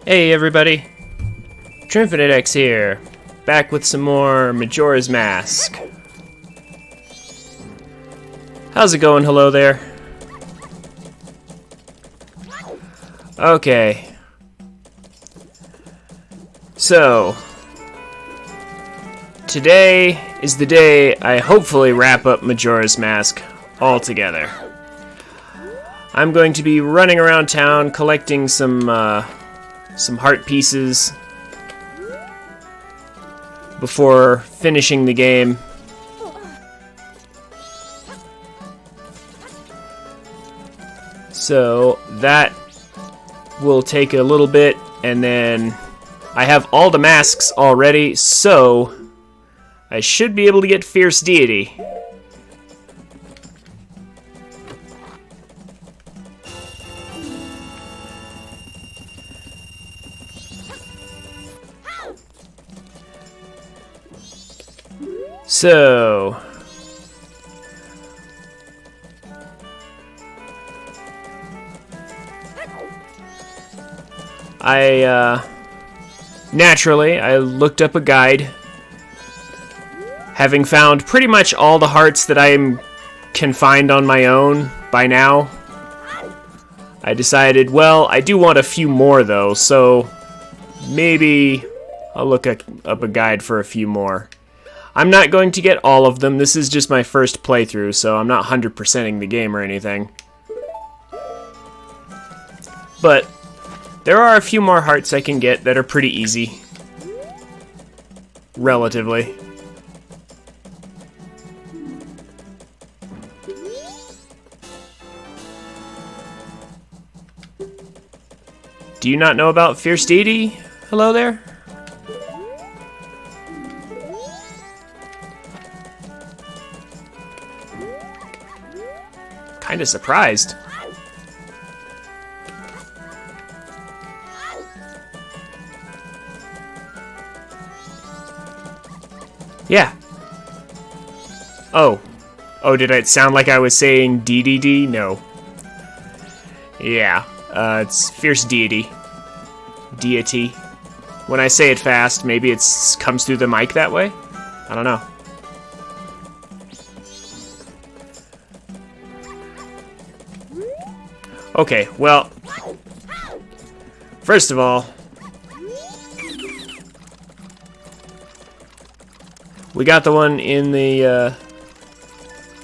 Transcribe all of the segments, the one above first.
Hey everybody, TrinfiniteX here, back with some more Majora's Mask. How's it going? Hello there. Okay. So, today is the day I hopefully wrap up Majora's Mask altogether. I'm going to be running around town collecting some heart pieces before finishing the game. So that will take a little bit, and then I have all the masks already, so I should be able to get Fierce Deity. So, naturally, I looked up a guide. Having found pretty much all the hearts that I can find on my own by now, I decided, well, I do want a few more though, so maybe I'll look up a guide for a few more. I'm not going to get all of them. This is just my first playthrough, so I'm not 100%ing the game or anything. But there are a few more hearts I can get that are pretty easy. Relatively. Do you not know about Fierce Deity? Hello there? Kinda surprised. Yeah. Oh, did it sound like I was saying DDD? No. Yeah, it's Fierce Deity. Deity. When I say it fast, maybe it comes through the mic that way? I don't know. Okay, well, first of all, we got the one in the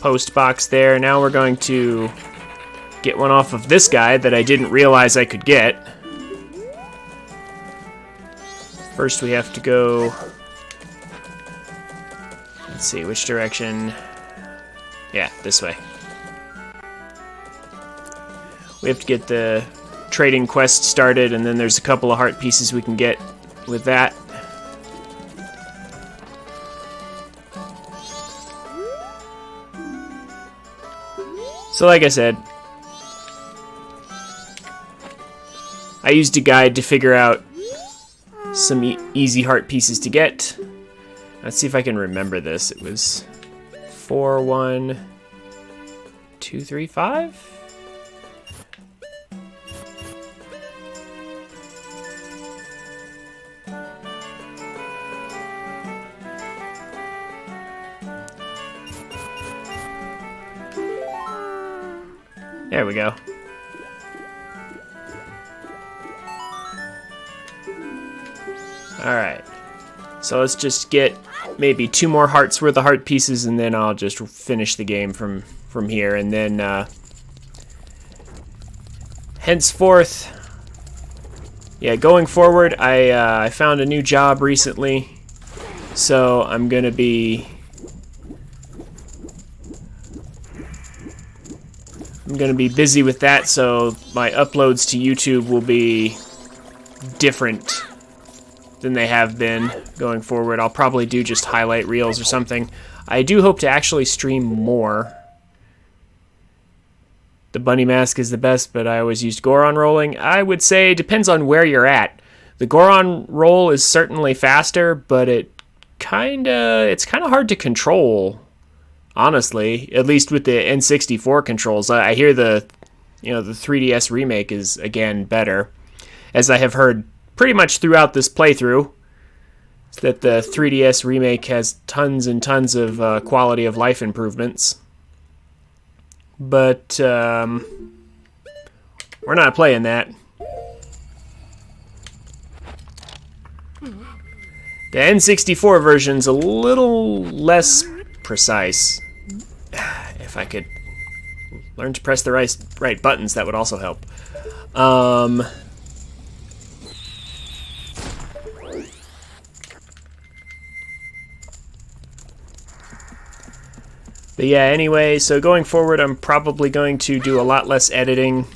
post box there. Now we're going to get one off of this guy that I didn't realize I could get. First we have to go, let's see, which direction? Yeah, this way. We have to get the trading quest started, and then there's a couple of heart pieces we can get with that. So like I said, I used a guide to figure out some easy heart pieces to get. Let's see if I can remember this. It was 4, 1, 2, 3, 5? There we go. Alright. So let's just get maybe 2 more hearts worth of heart pieces, and then I'll just finish the game from here. And then, henceforth, yeah, going forward, I found a new job recently, so I'm gonna be busy with that, so my uploads to YouTube will be different than they have been going forward. I'll probably do just highlight reels or something. I do hope to actually stream more. The bunny mask is the best, but I always used Goron rolling. I would say depends on where you're at. The Goron roll is certainly faster, but it's kind of hard to control. Honestly, at least with the N64 controls. I hear the 3DS remake is again better, as I have heard pretty much throughout this playthrough, is that the 3DS remake has tons and tons of quality of life improvements. But we're not playing that. The N64 version's a little less precise. If I could learn to press the right buttons, that would also help. But yeah, anyway, so going forward, I'm probably going to do a lot less editing.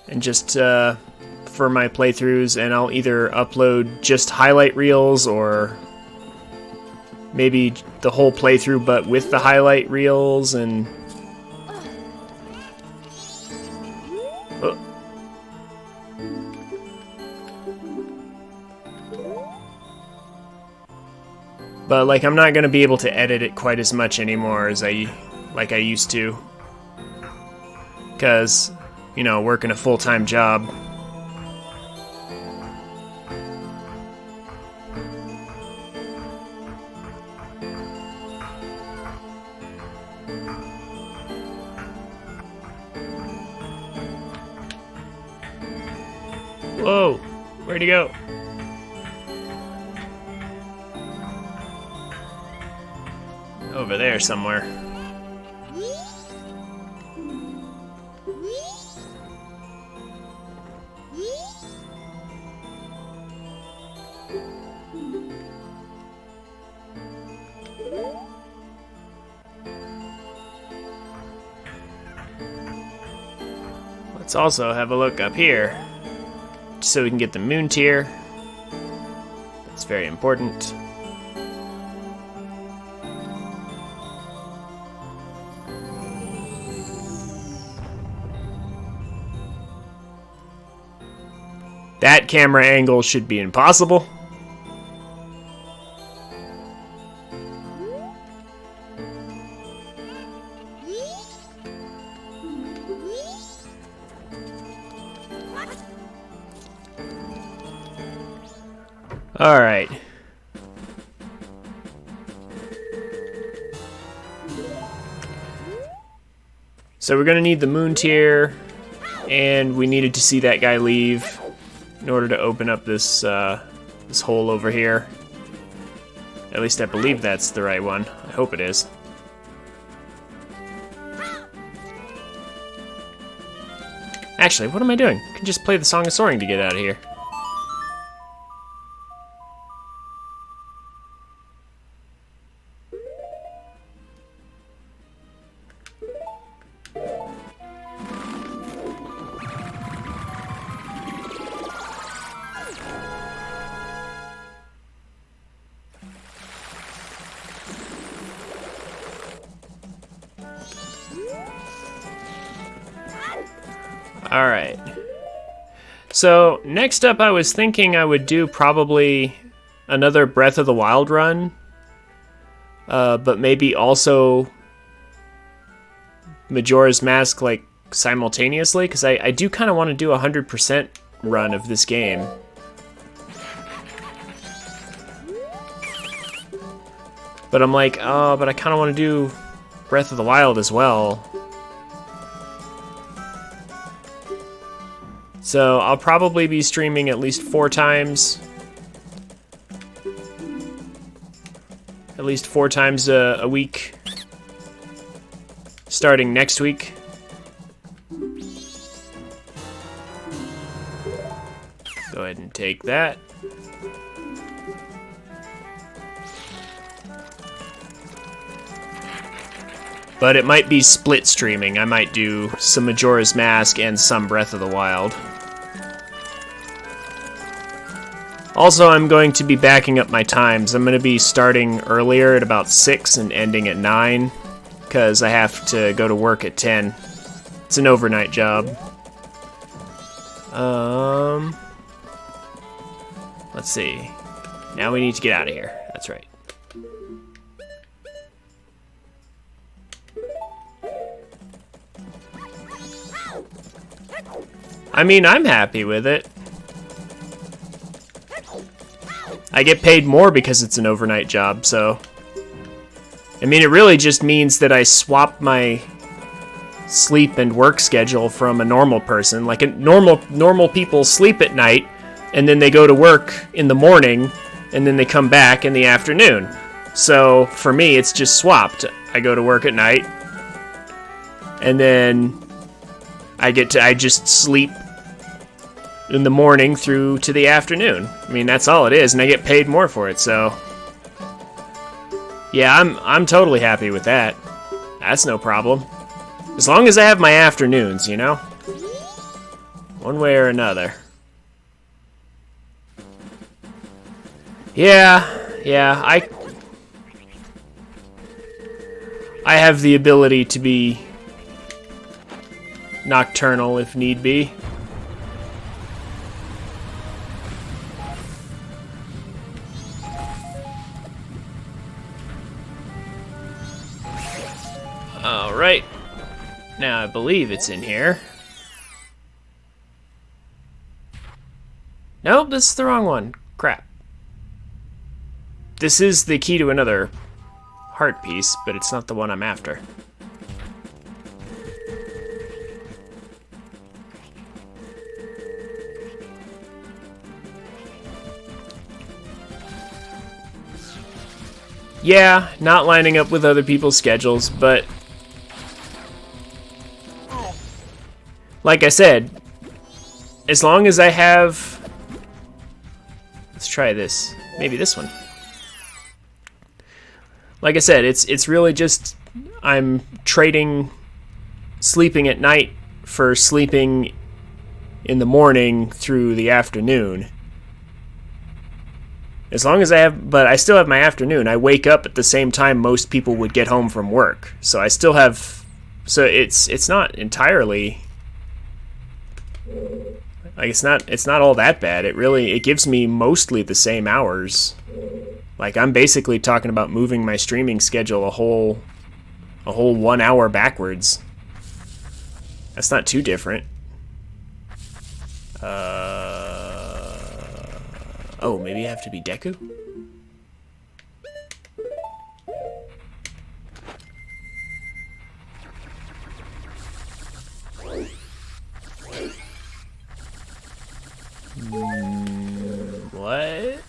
And just for my playthroughs, and I'll either upload just highlight reels or maybe the whole playthrough but with the highlight reels and... Oh. But like I'm not going to be able to edit it quite as much anymore as I used to. Because, you know, working a full-time job. Whoa, where'd he go? Over there somewhere. Let's also have a look up here, so we can get the moon tier. That's very important. That camera angle should be impossible. All right. So we're gonna need the moon tier, and we needed to see that guy leave in order to open up this this hole over here. At least I believe that's the right one. I hope it is. Actually, what am I doing? I can just play the Song of Soaring to get out of here. Alright. So, next up I was thinking I would do probably another Breath of the Wild run. But maybe also Majora's Mask, like, simultaneously, because I do kind of want to do a 100% run of this game. But I'm like, oh, but I kind of want to do Breath of the Wild as well. So I'll probably be streaming at least 4 times. At least 4 times a week. Starting next week. Go ahead and take that. But it might be split streaming. I might do some Majora's Mask and some Breath of the Wild. Also, I'm going to be backing up my times. I'm going to be starting earlier at about 6 and ending at 9, because I have to go to work at 10. It's an overnight job. Let's see. Now we need to get out of here. That's right. I mean, I'm happy with it. I get paid more because it's an overnight job, so... I mean, it really just means that I swap my sleep and work schedule from a normal person. Like, normal people sleep at night, and then they go to work in the morning, and then they come back in the afternoon. So, for me, it's just swapped. I go to work at night, and then I just sleep in the morning through to the afternoon. I mean, that's all it is, and I get paid more for it, so... Yeah, I'm totally happy with that. That's no problem. As long as I have my afternoons, you know? One way or another. Yeah, I have the ability to be nocturnal if need be. Alright. Now I believe it's in here. Nope, this is the wrong one. Crap. This is the key to another heart piece, but it's not the one I'm after. Yeah, not lining up with other people's schedules, but... Like I said, as long as I have... Let's try this. Maybe this one. Like I said, it's really just... I'm trading sleeping at night for sleeping in the morning through the afternoon. As long as I have... But I still have my afternoon. I wake up at the same time most people would get home from work. So I still have... So it's not entirely... Like, it's not all that bad. It gives me mostly the same hours. Like, I'm basically talking about moving my streaming schedule a whole 1 hour backwards. That's not too different. Oh, maybe I have to be Deku? What?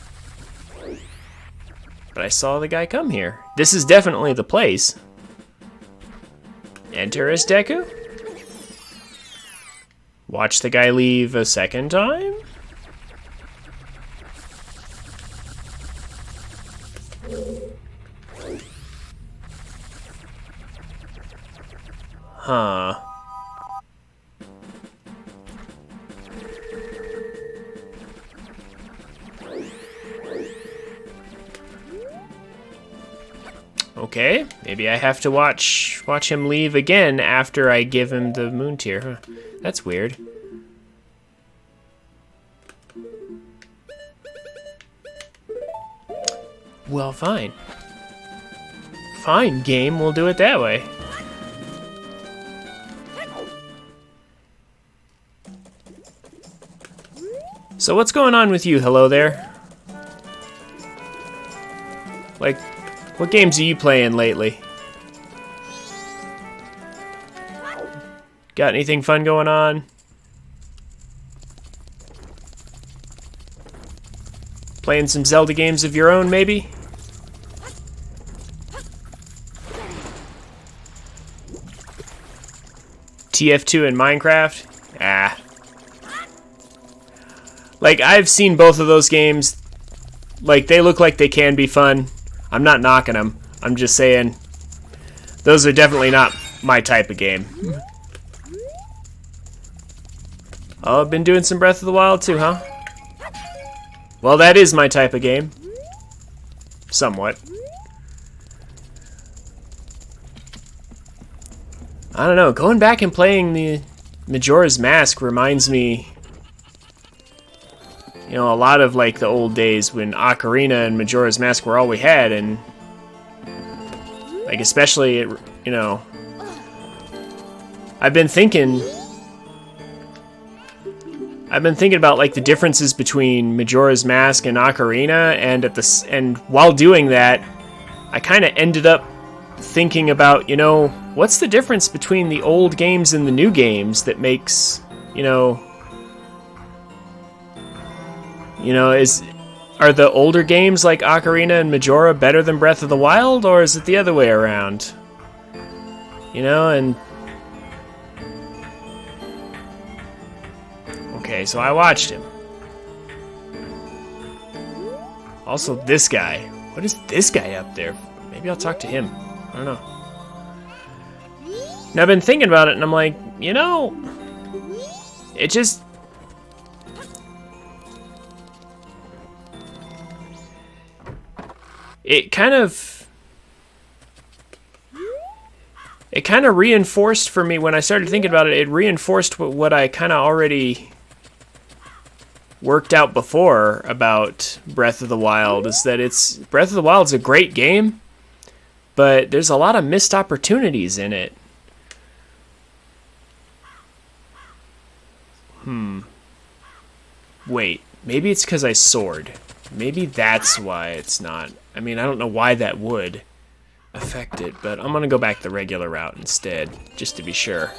But I saw the guy come here. This is definitely the place. Enter as Deku? Watch the guy leave a second time? Huh. Okay, maybe I have to watch him leave again after I give him the moon tier. Huh. That's weird. Well, fine. Fine, game, we'll do it that way. So what's going on with you? Hello there. Like, what games are you playing lately? Got anything fun going on? Playing some Zelda games of your own, maybe? TF2 and Minecraft? Ah. Like, I've seen both of those games. Like, they look like they can be fun. I'm not knocking them. I'm just saying, those are definitely not my type of game. Oh, I've been doing some Breath of the Wild too, huh? Well, that is my type of game. Somewhat. I don't know, going back and playing the Majora's Mask reminds me, you know, a lot of like the old days when Ocarina and Majora's Mask were all we had, and like especially, you know, I've been thinking I've been thinking about like the differences between Majora's Mask and Ocarina, and while doing that, I kind of ended up thinking about, what's the difference between the old games and the new games that makes, are the older games like Ocarina and Majora better than Breath of the Wild, or is it the other way around? And okay, so I watched him. Also, this guy. What is this guy up there? Maybe I'll talk to him. I don't know. Now, I've been thinking about it, and I'm like, it just... It kind of reinforced for me when I started thinking about it. It reinforced what I kind of already worked out before about Breath of the Wild, is that Breath of the Wild's a great game, but there's a lot of missed opportunities in it. Wait, maybe it's because I soared. Maybe that's why it's not. I mean, I don't know why that would affect it, but I'm gonna go back the regular route instead, just to be sure.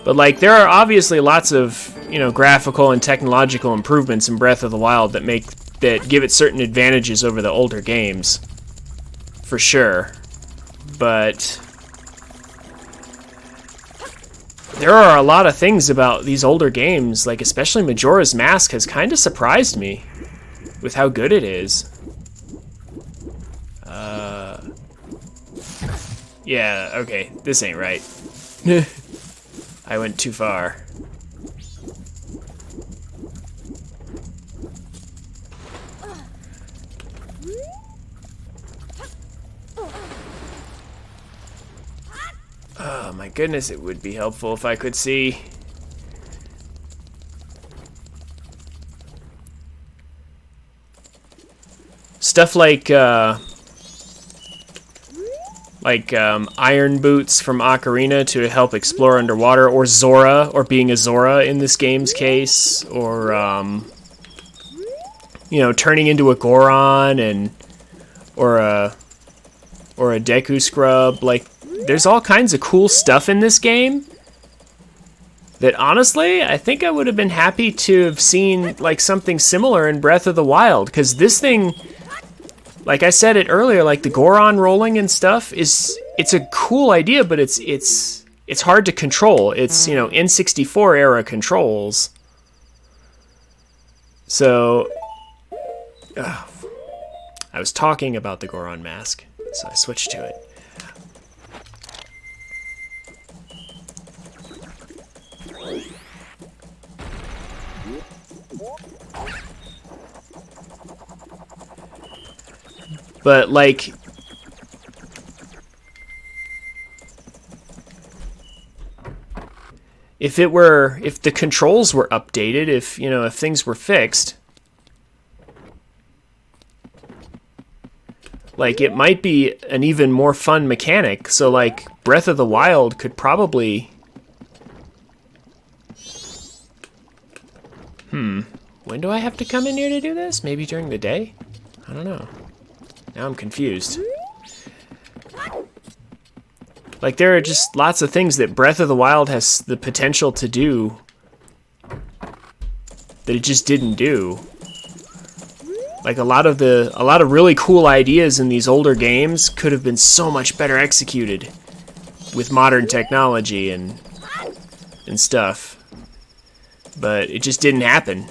But like, there are obviously lots of, graphical and technological improvements in Breath of the Wild that give it certain advantages over the older games, for sure. But there are a lot of things about these older games, like especially Majora's Mask has kind of surprised me with how good it is. Yeah, okay, this ain't right. I went too far. Oh my goodness, it would be helpful if I could see. Stuff like iron boots from Ocarina to help explore underwater, or Zora, or being a Zora in this game's case, or turning into a Goron or a Deku Scrub. Like, there's all kinds of cool stuff in this game that honestly, I think I would have been happy to have seen like something similar in Breath of the Wild, because this thing, like I said it earlier, like the Goron rolling and stuff it's a cool idea, but it's hard to control. It's, N64 era controls. So I was talking about the Goron mask, so I switched to it. But like, if the controls were updated, if things were fixed, like, it might be an even more fun mechanic. So like, Breath of the Wild could probably when do I have to come in here to do this? Maybe during the day? I don't know. Now I'm confused. Like, there are just lots of things that Breath of the Wild has the potential to do that it just didn't do. Like, a lot of really cool ideas in these older games could have been so much better executed with modern technology and stuff. But it just didn't happen.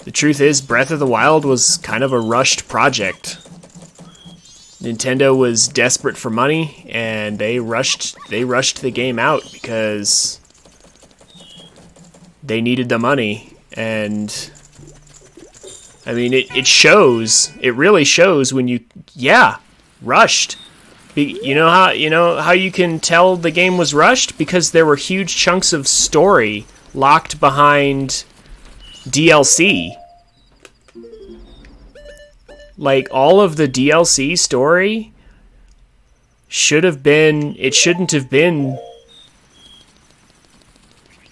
The truth is, Breath of the Wild was kind of a rushed project. Nintendo was desperate for money, and they rushed the game out because they needed the money. And I mean, it shows. It really shows when you, rushed. You know how you can tell the game was rushed? Because there were huge chunks of story locked behind DLC. Like, all of the DLC story should have been... It shouldn't have been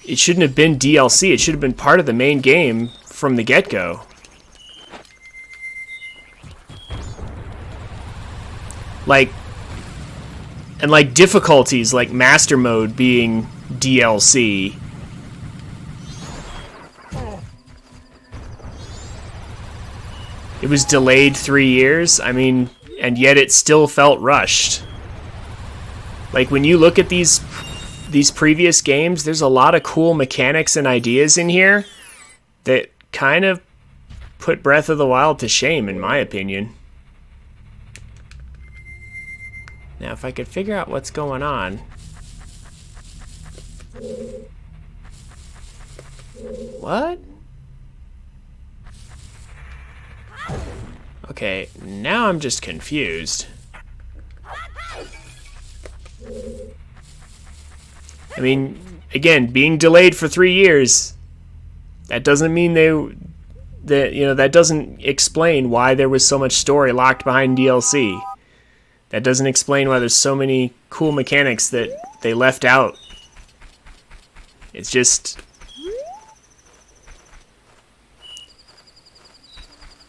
DLC. It should have been part of the main game from the get-go. Like... And, like, difficulties, like Master Mode being DLC... It was delayed 3 years, I mean, and yet it still felt rushed. Like, when you look at these previous games, there's a lot of cool mechanics and ideas in here that kind of put Breath of the Wild to shame, in my opinion. Now, if I could figure out what's going on... What? Okay, now I'm just confused. I mean, again, being delayed for 3 years, that doesn't mean that doesn't explain why there was so much story locked behind DLC. That doesn't explain why there's so many cool mechanics that they left out. It's just...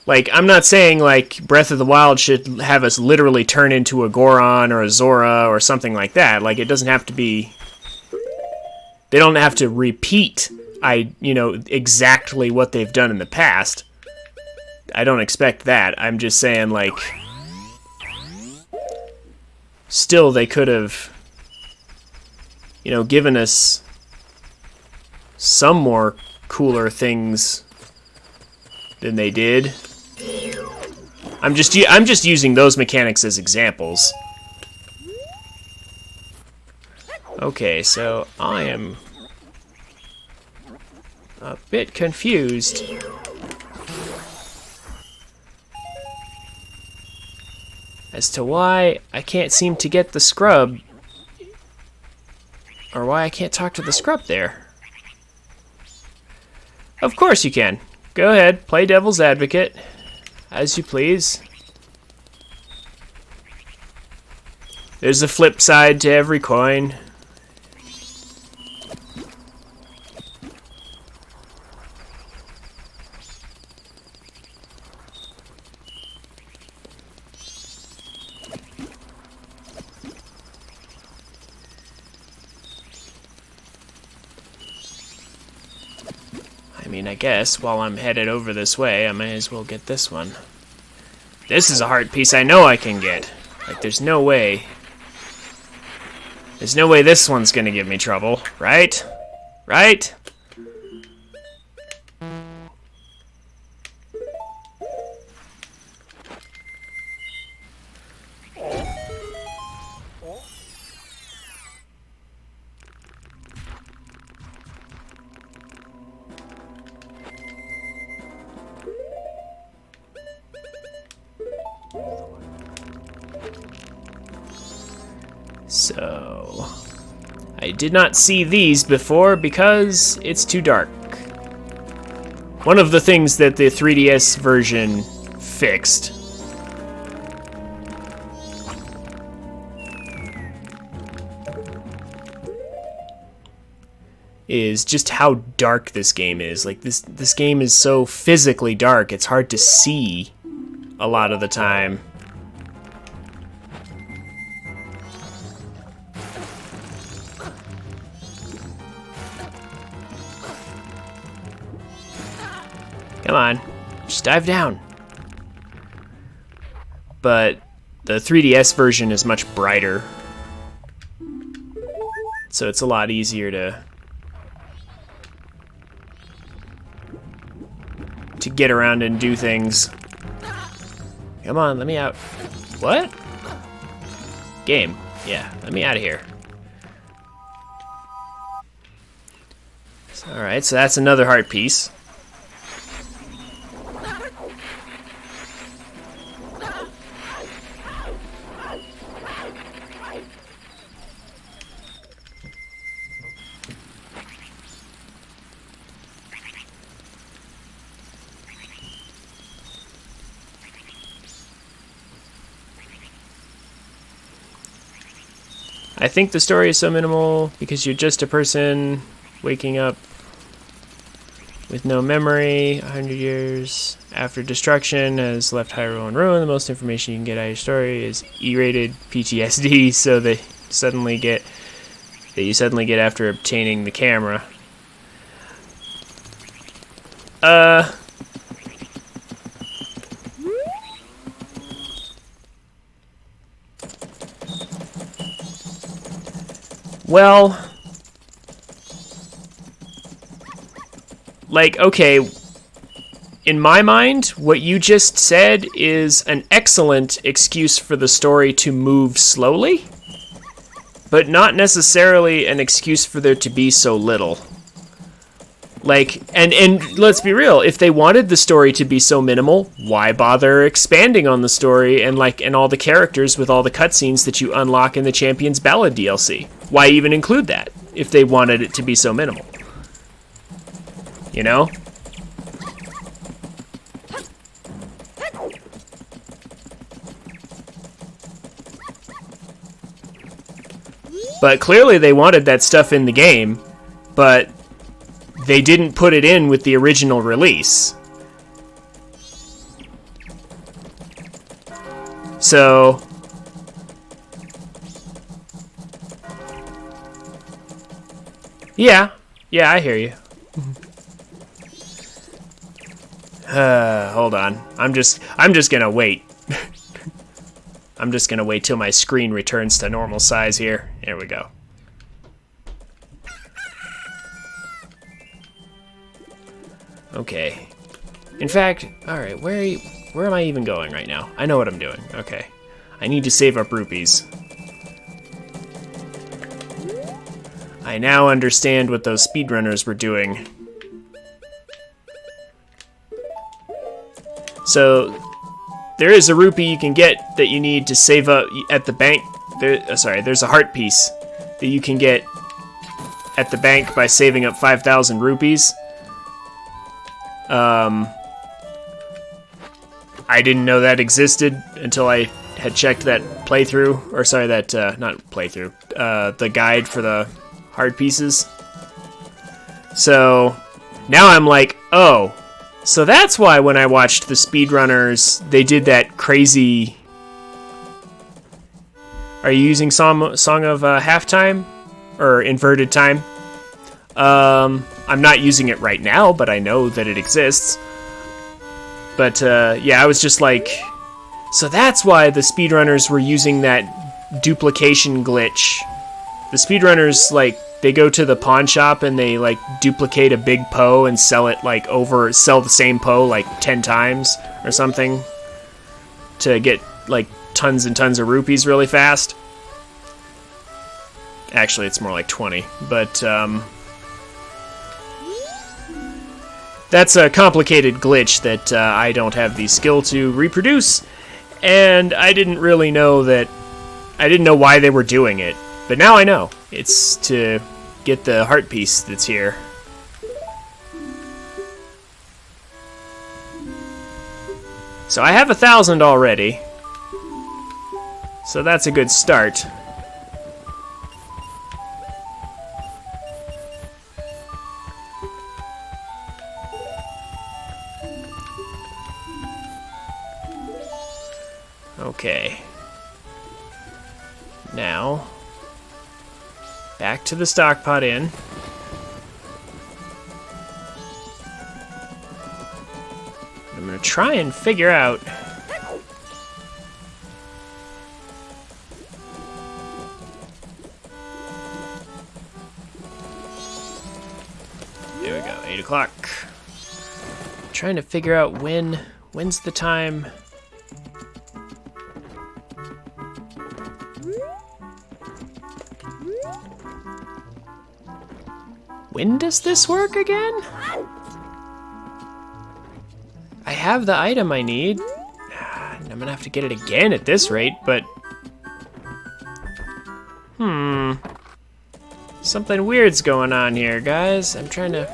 Like, I'm not saying, like, Breath of the Wild should have us literally turn into a Goron or a Zora or something like that. Like, it doesn't have to be... They don't have to repeat, exactly what they've done in the past. I don't expect that. I'm just saying, like... Still, they could have, given us some more cooler things than they did. I'm just using those mechanics as examples. Okay, so I am a bit confused. As to why I can't seem to get the scrub, or why I can't talk to the scrub there. Of course you can. Go ahead, play devil's advocate. As you please. There's a flip side to every coin. I mean, I guess while I'm headed over this way, I may as well get this one. This is a heart piece I know I can get. Like, there's no way. There's no way this one's gonna give me trouble, right? Right? So, I did not see these before because it's too dark. One of the things that the 3DS version fixed is just how dark this game is. Like, this game is so physically dark, it's hard to see a lot of the time. Come on, just dive down. But the 3DS version is much brighter, so it's a lot easier to get around and do things. Come on, let me out. What? Game. Yeah, let me out of here. Alright, so that's another heart piece. I think the story is so minimal because you're just a person waking up with no memory. 100 years after destruction has left Hyrule in ruin. The most information you can get out of your story is E-rated PTSD, so that you suddenly get after obtaining the camera. Well, like, okay, in my mind, what you just said is an excellent excuse for the story to move slowly, but not necessarily an excuse for there to be so little. Like, and let's be real, if they wanted the story to be so minimal, why bother expanding on the story and all the characters with all the cutscenes that you unlock in the Champions Ballad DLC? Why even include that if they wanted it to be so minimal? You know? But clearly they wanted that stuff in the game, but they didn't put it in with the original release. So yeah, I hear you. Hold on. I'm just gonna wait. I'm just gonna wait till my screen returns to normal size here. There we go. Okay. In fact, alright, where am I even going right now? I know what I'm doing. Okay. I need to save up rupees. I now understand what those speedrunners were doing. So, there is a rupee you can get that you need to save up at the bank. There's a heart piece that you can get at the bank by saving up 5,000 rupees. I didn't know that existed until I had checked that playthrough, or sorry, that, not playthrough, the guide for the hard pieces. So, now I'm like, oh, so that's why when I watched the speedrunners, they did that crazy... Are you using Song of Halftime? Or Inverted Time? I'm not using it right now, but I know that it exists. But, yeah, I was just like... So that's why the speedrunners were using that duplication glitch. The speedrunners, like, they go to the pawn shop and they, like, duplicate a big Poe and sell it, like, sell the same Poe, like, 10 times or something to get, like, tons and tons of rupees really fast. Actually, it's more like 20, but, that's a complicated glitch that I don't have the skill to reproduce, and I didn't really know that... I didn't know why they were doing it, but now I know. It's to get the heart piece that's here. So I have 1,000 already, so that's a good start. Okay. Now, back to the Stockpot Inn. I'm gonna try and figure out... There we go, 8 o'clock. Trying to figure out when's the time... When does this work again? I have the item I need. I'm gonna have to get it again at this rate, but... Something weird's going on here, guys. I'm trying to...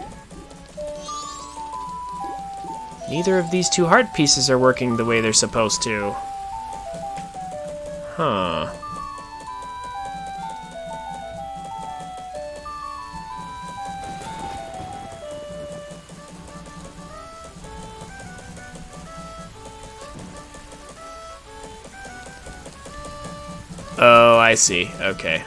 Neither of these two heart pieces are working the way they're supposed to. Huh. Oh, I see. Okay.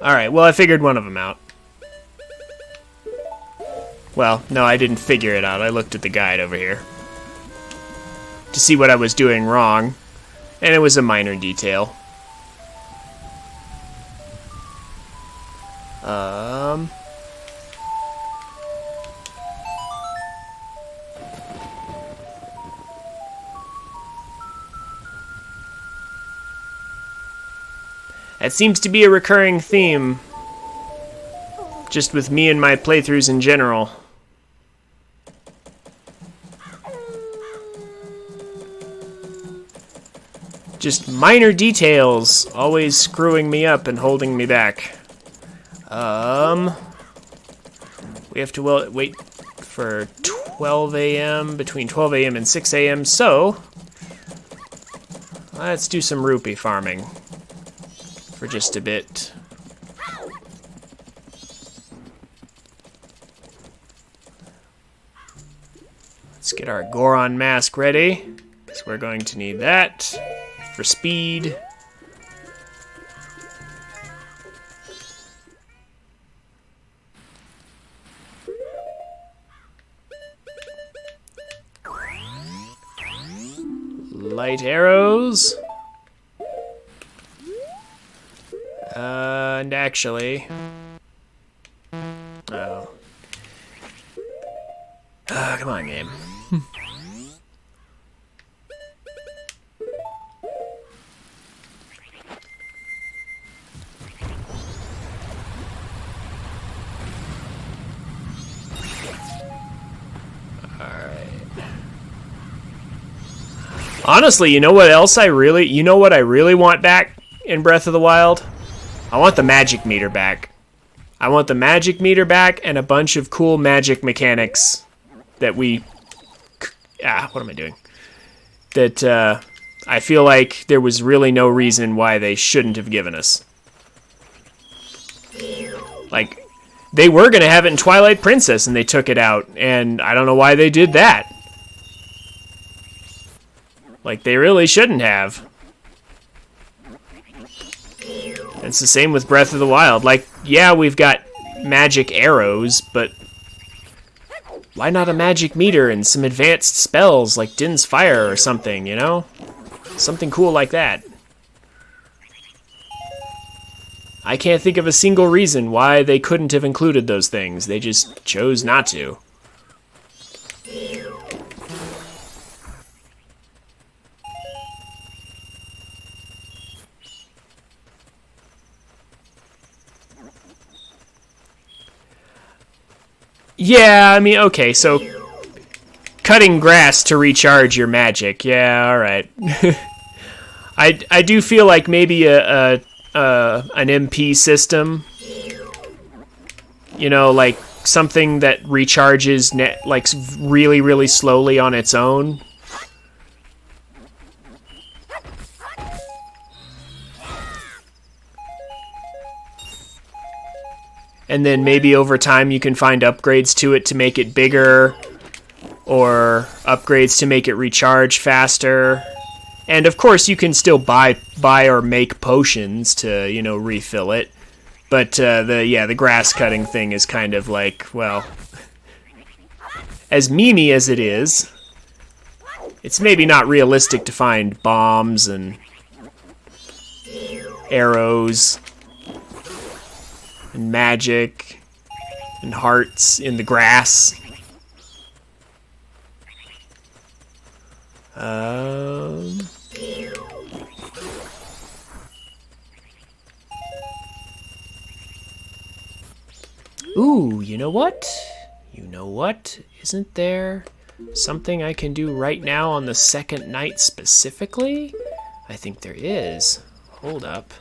Alright, well, I figured one of them out. Well, no, I didn't figure it out. I looked at the guide over here to see what I was doing wrong, and it was a minor detail. That seems to be a recurring theme, just with me and my playthroughs in general. Just minor details always screwing me up and holding me back. We have to wait for 12 a.m., between 12 a.m. and 6 a.m., so let's do some rupee farming for just a bit. Let's get our Goron mask ready, because we're going to need that for speed. Light arrows. And actually... Oh. Come on, game. Honestly, you know what else I really want back in Breath of the Wild? I want the magic meter back. I want the magic meter back and a bunch of cool magic mechanics that what am I doing? That I feel like there was really no reason why they shouldn't have given us. Like, they were going to have it in Twilight Princess and they took it out, and I don't know why they did that. Like, they really shouldn't have. It's the same with Breath of the Wild. Like, yeah, we've got magic arrows, but why not a magic meter and some advanced spells like Din's Fire or something, you know? Something cool like that. I can't think of a single reason why they couldn't have included those things. They just chose not to. Yeah, I mean, okay, so cutting grass to recharge your magic. Yeah, all right. I do feel like maybe an MP system, you know, like something that recharges like really, really slowly on its own. And then maybe over time you can find upgrades to it to make it bigger, or upgrades to make it recharge faster. And of course you can still buy or make potions to, you know, refill it. But the grass cutting thing is kind of like, well, as memey as it is, it's maybe not realistic to find bombs and arrows and magic and hearts in the grass. Ooh, you know what? You know what? Isn't there something I can do right now on the second night specifically? I think there is. Hold up.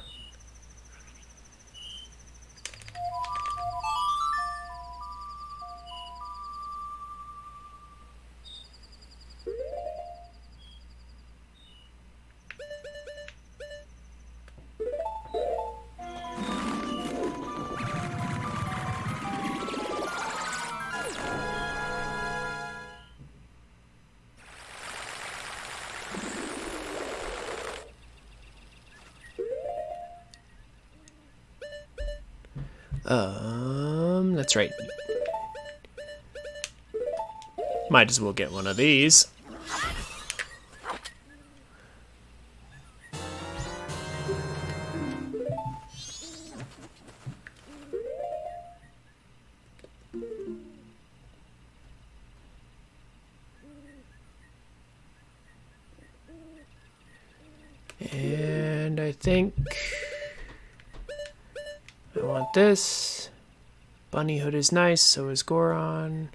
That's right. Might as well get one of these. And I think I want this. Bunny Hood is nice, so is Goron.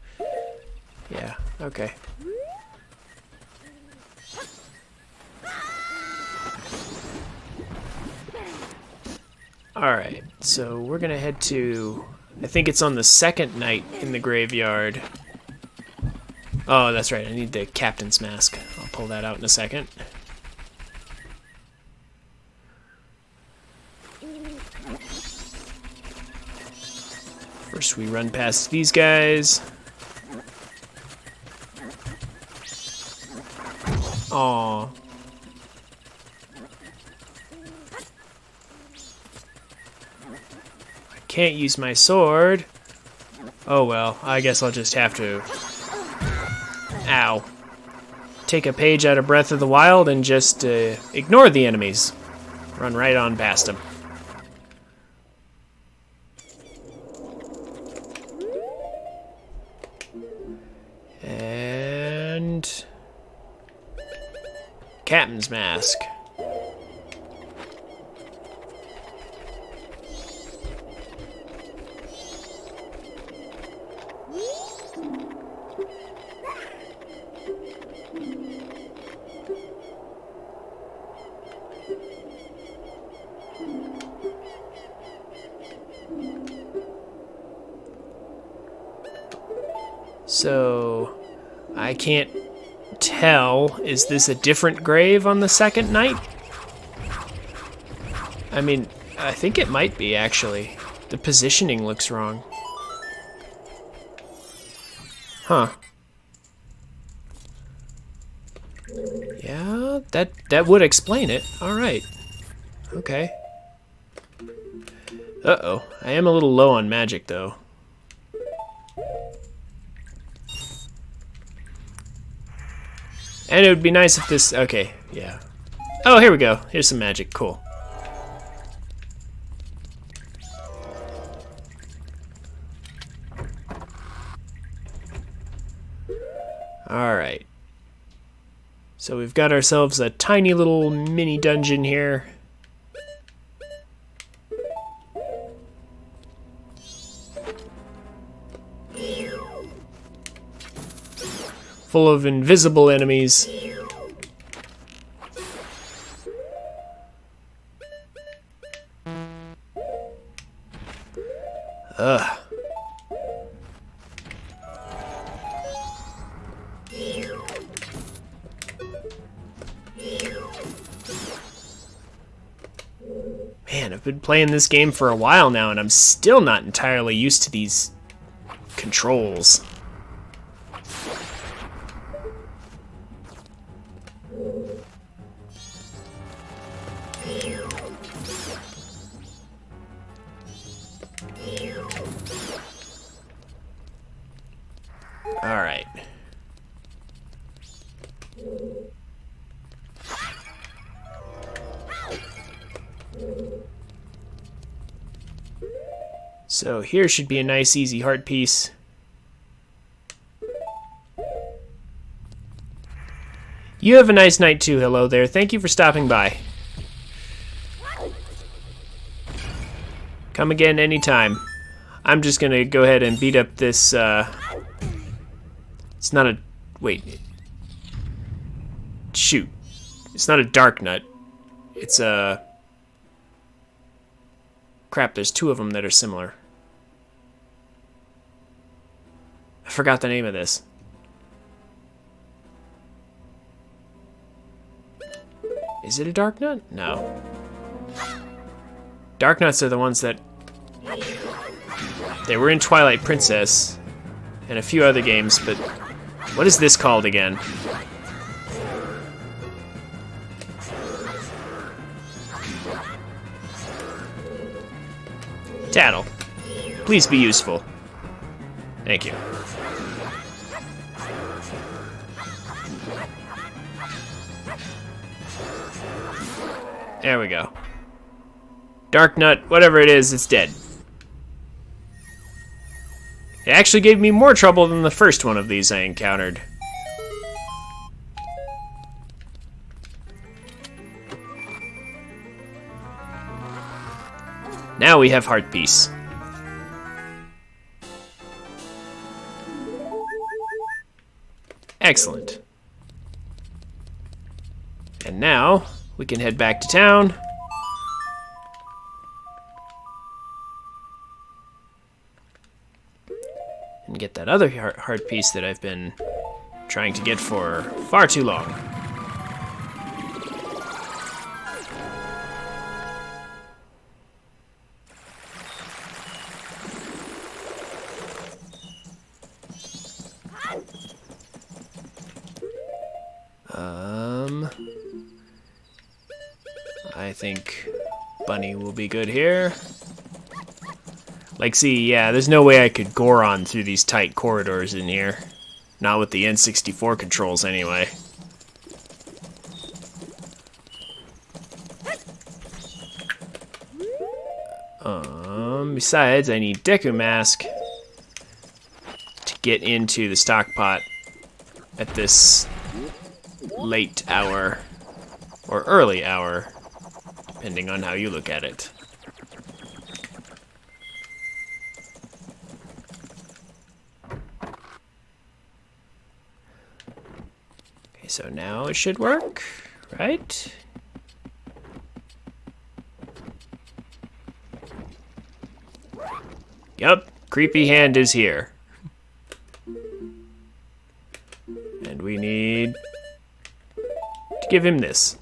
Yeah, okay. Alright, so we're gonna head to... I think it's on the second night in the graveyard. Oh, that's right, I need the captain's mask. I'll pull that out in a second. First we run past these guys. Aww. I can't use my sword. Oh well, I guess I'll just have to... Ow. Take a page out of Breath of the Wild and just ignore the enemies. Run right on past them. And... Captain's mask. So, I can't tell, is this a different grave on the second night? I mean, I think it might be, actually. The positioning looks wrong. Huh. Yeah, that would explain it. Alright. Okay. Uh-oh. I am a little low on magic, though. And it would be nice if this... Okay, yeah. Oh, here we go. Here's some magic. Cool. Alright. So we've got ourselves a tiny little mini dungeon here. Full of invisible enemies. Ugh. Man, I've been playing this game for a while now, and I'm still not entirely used to these controls. All right. So here should be a nice easy heart piece. You have a nice night too. Hello there. Thank you for stopping by. Come again anytime. I'm just gonna go ahead and beat up this, it's not a... Wait. Shoot. It's not a dark nut. It's a... Crap, there's two of them that are similar. I forgot the name of this. Is it a dark nut? No. Dark nuts are the ones that... They were in Twilight Princess and a few other games, but what is this called again? Tattle. Please be useful. Thank you. There we go. Dark Nut, whatever it is, it's dead. It actually gave me more trouble than the first one of these I encountered. Now we have Heart Piece. Excellent. And now we can head back to town. And get that other heart piece that I've been trying to get for far too long. I think Bunny will be good here. Like, see, yeah, there's no way I could Goron through these tight corridors in here. Not with the N64 controls, anyway. Besides, I need Deku Mask to get into the stock pot at this late hour, or early hour, depending on how you look at it. Okay, so now it should work, right? Yup, Creepy Hand is here. And we need to give him this.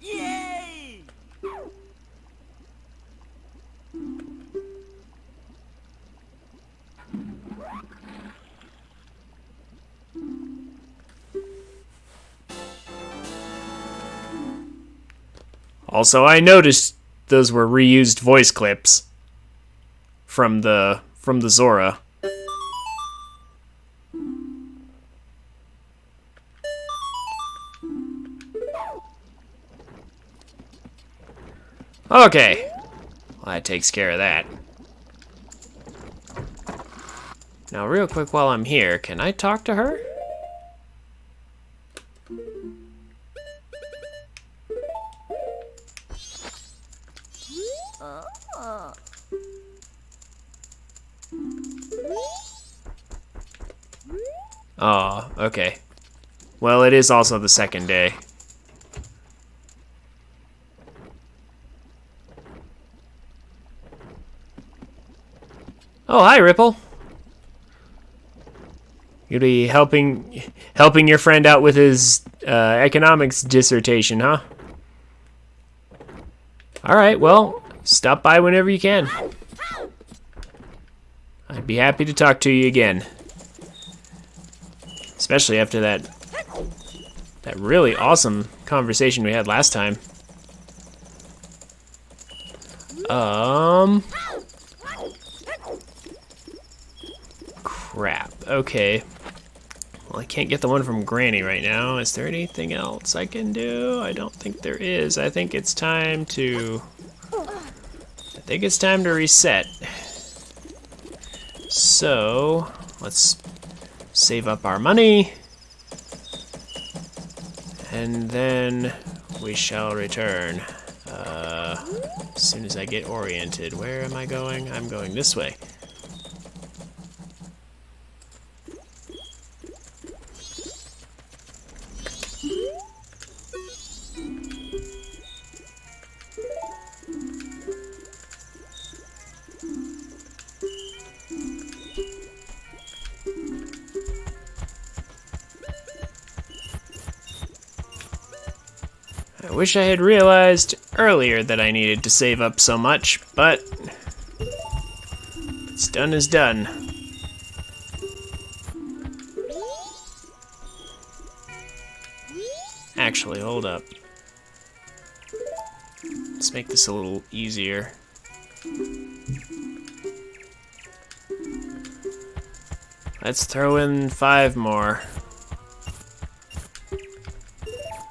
Yay! Also, I noticed those were reused voice clips from the Zora. Okay. Well, that takes care of that. Now, real quick while I'm here, can I talk to her? Oh, okay. Well, it is also the second day. Oh, hi, Ripple. You'll be helping your friend out with his economics dissertation, huh? All right, well, stop by whenever you can. I'd be happy to talk to you again. Especially after that really awesome conversation we had last time. Crap. Okay. Well, I can't get the one from Granny right now. Is there anything else I can do? I don't think there is. I think it's time to reset. So, let's save up our money. And then we shall return. As soon as I get oriented. Where am I going? I'm going this way. I wish I had realized earlier that I needed to save up so much, but what's done is done. Actually, hold up. Let's make this a little easier. Let's throw in 5 more.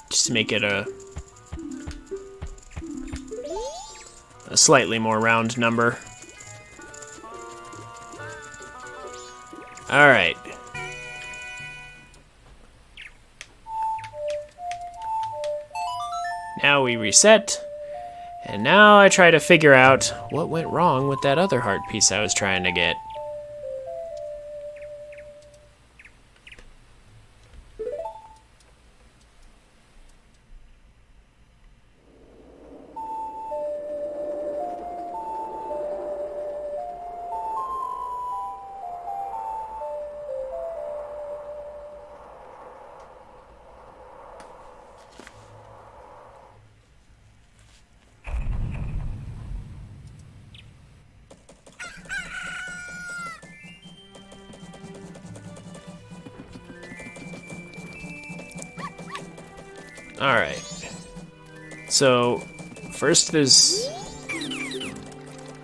Just to make it a slightly more round number. Alright. Now we reset. And now I try to figure out what went wrong with that other heart piece I was trying to get. Alright. So, first there's...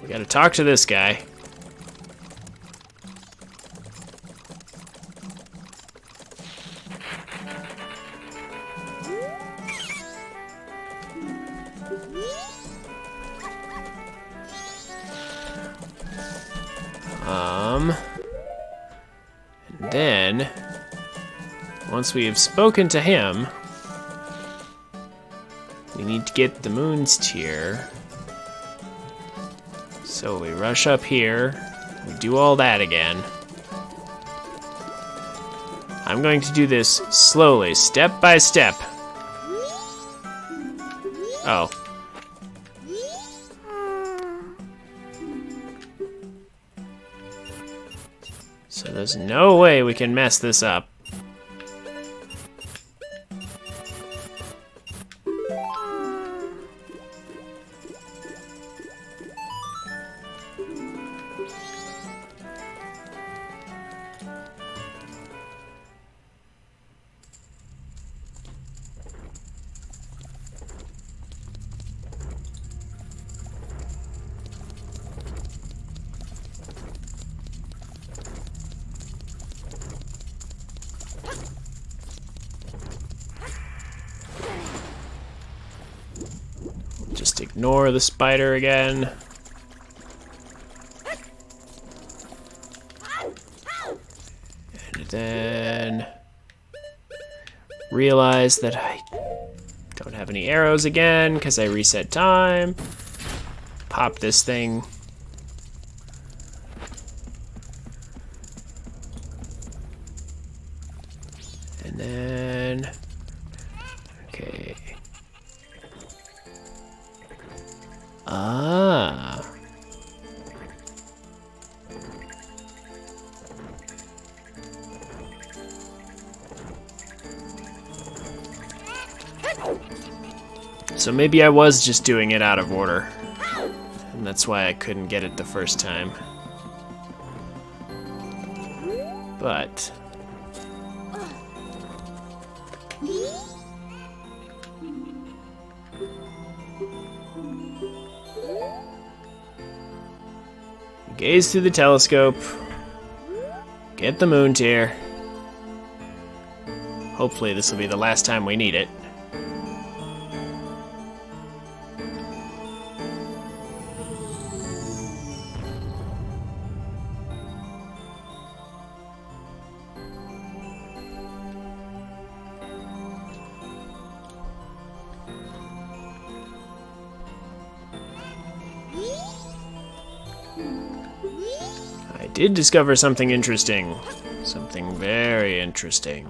we gotta talk to this guy. And then, once we have spoken to him, we need to get the moon's tear. So we rush up here, we do all that again. I'm going to do this slowly, step by step. Oh. So there's no way we can mess this up. Just ignore the spider again. And then realize that I don't have any arrows again because I reset time. Pop this thing. And then, okay. Ah. So maybe I was just doing it out of order. And that's why I couldn't get it the first time. But... gaze through the telescope. Get the moon tear. Hopefully this will be the last time we need it. I did discover something interesting. Something very interesting.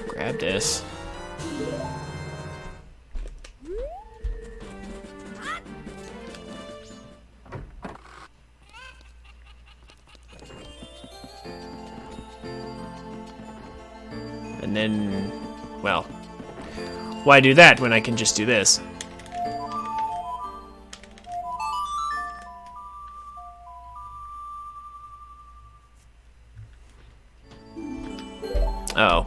Grab this. And then, well, why do that when I can just do this? Oh.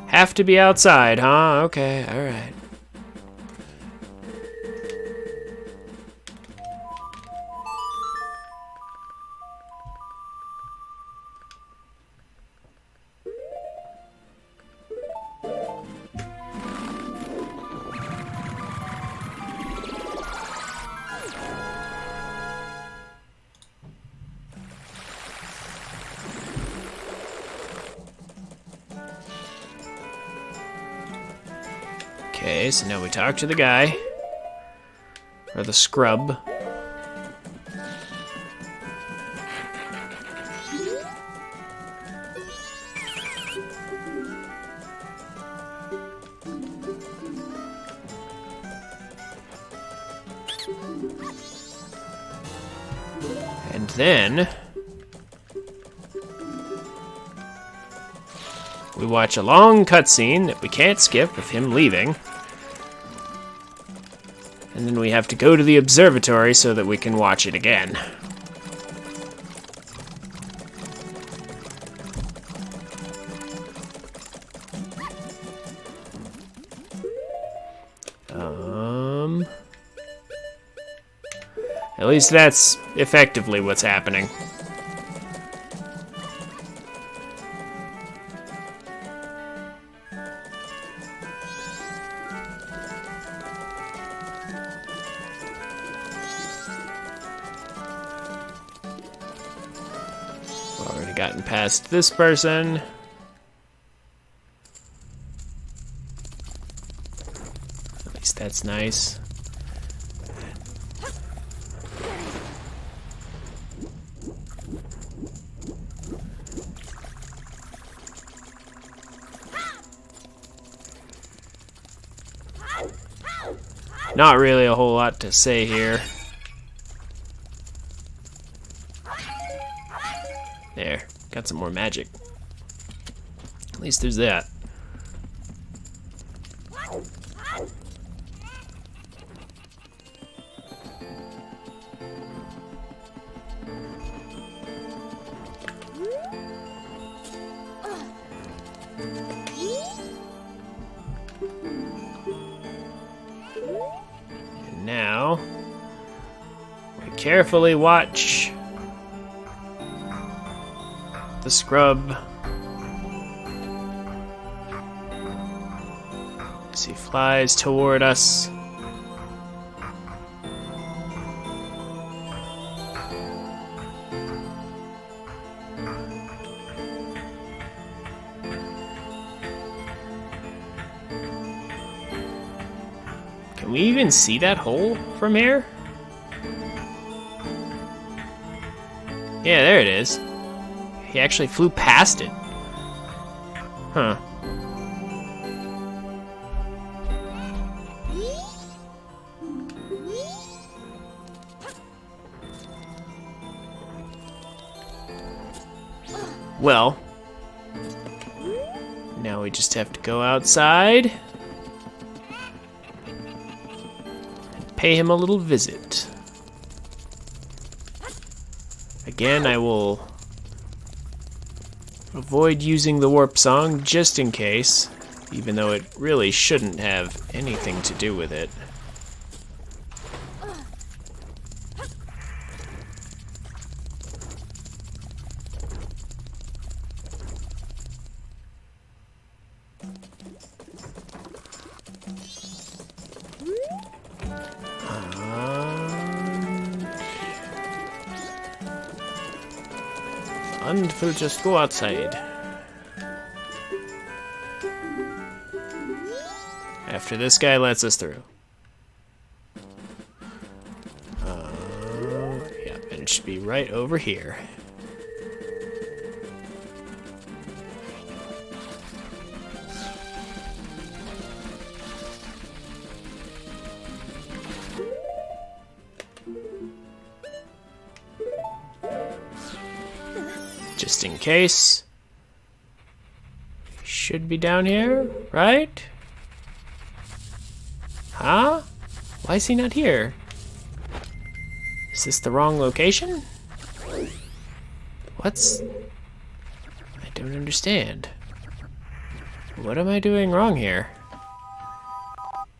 Have to be outside, huh? Okay, alright. Okay, so now we talk to the guy. Or the scrub. And then we watch a long cutscene that we can't skip of him leaving. And then we have to go to the observatory so that we can watch it again. At least that's effectively what's happening. Already gotten past this person. At least that's nice. Not really a whole lot to say here. There, got some more magic. At least there's that. And now, we carefully watch the scrub as he flies toward us. Can we even see that hole from here? Yeah, there it is. He actually flew past it. Huh. Well, now we just have to go outside and pay him a little visit. Again, I will avoid using the warp song just in case, even though it really shouldn't have anything to do with it. And we'll just go outside. After this guy lets us through. Yeah, and it should be right over here. Just in case. Should be down here, right? Huh? Why is he not here? Is this the wrong location? I don't understand. What am I doing wrong here?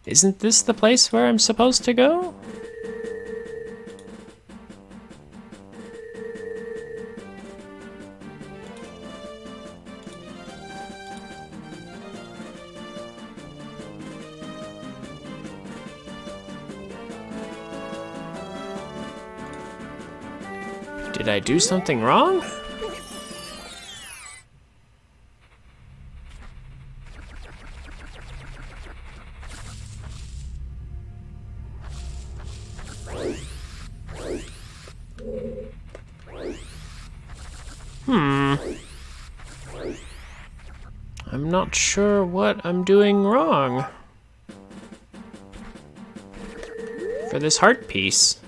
Isn't this the place where I'm supposed to go? Did I do something wrong? I'm not sure what I'm doing wrong for this heart piece.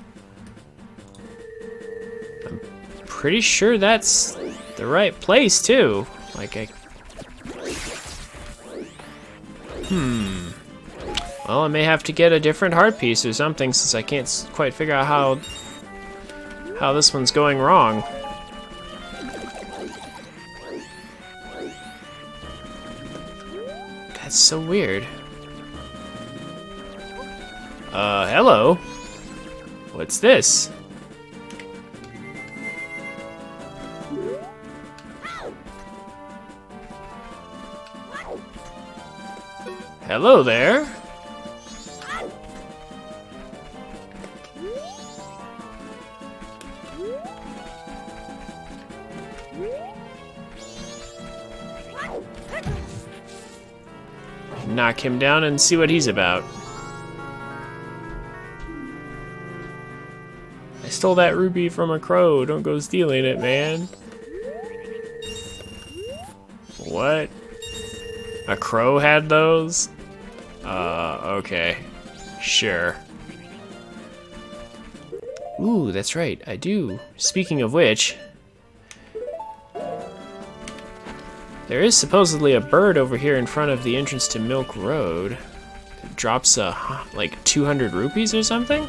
I'm pretty sure that's the right place too. Like well, I may have to get a different heart piece or something since I can't quite figure out how this one's going wrong. That's so weird. Hello? What's this? Hello there. Knock him down and see what he's about. I stole that rupee from a crow. Don't go stealing it, man. What? A crow had those? Okay. Sure. Ooh, that's right, I do. Speaking of which, there is supposedly a bird over here in front of the entrance to Milk Road. It drops like 200 rupees or something?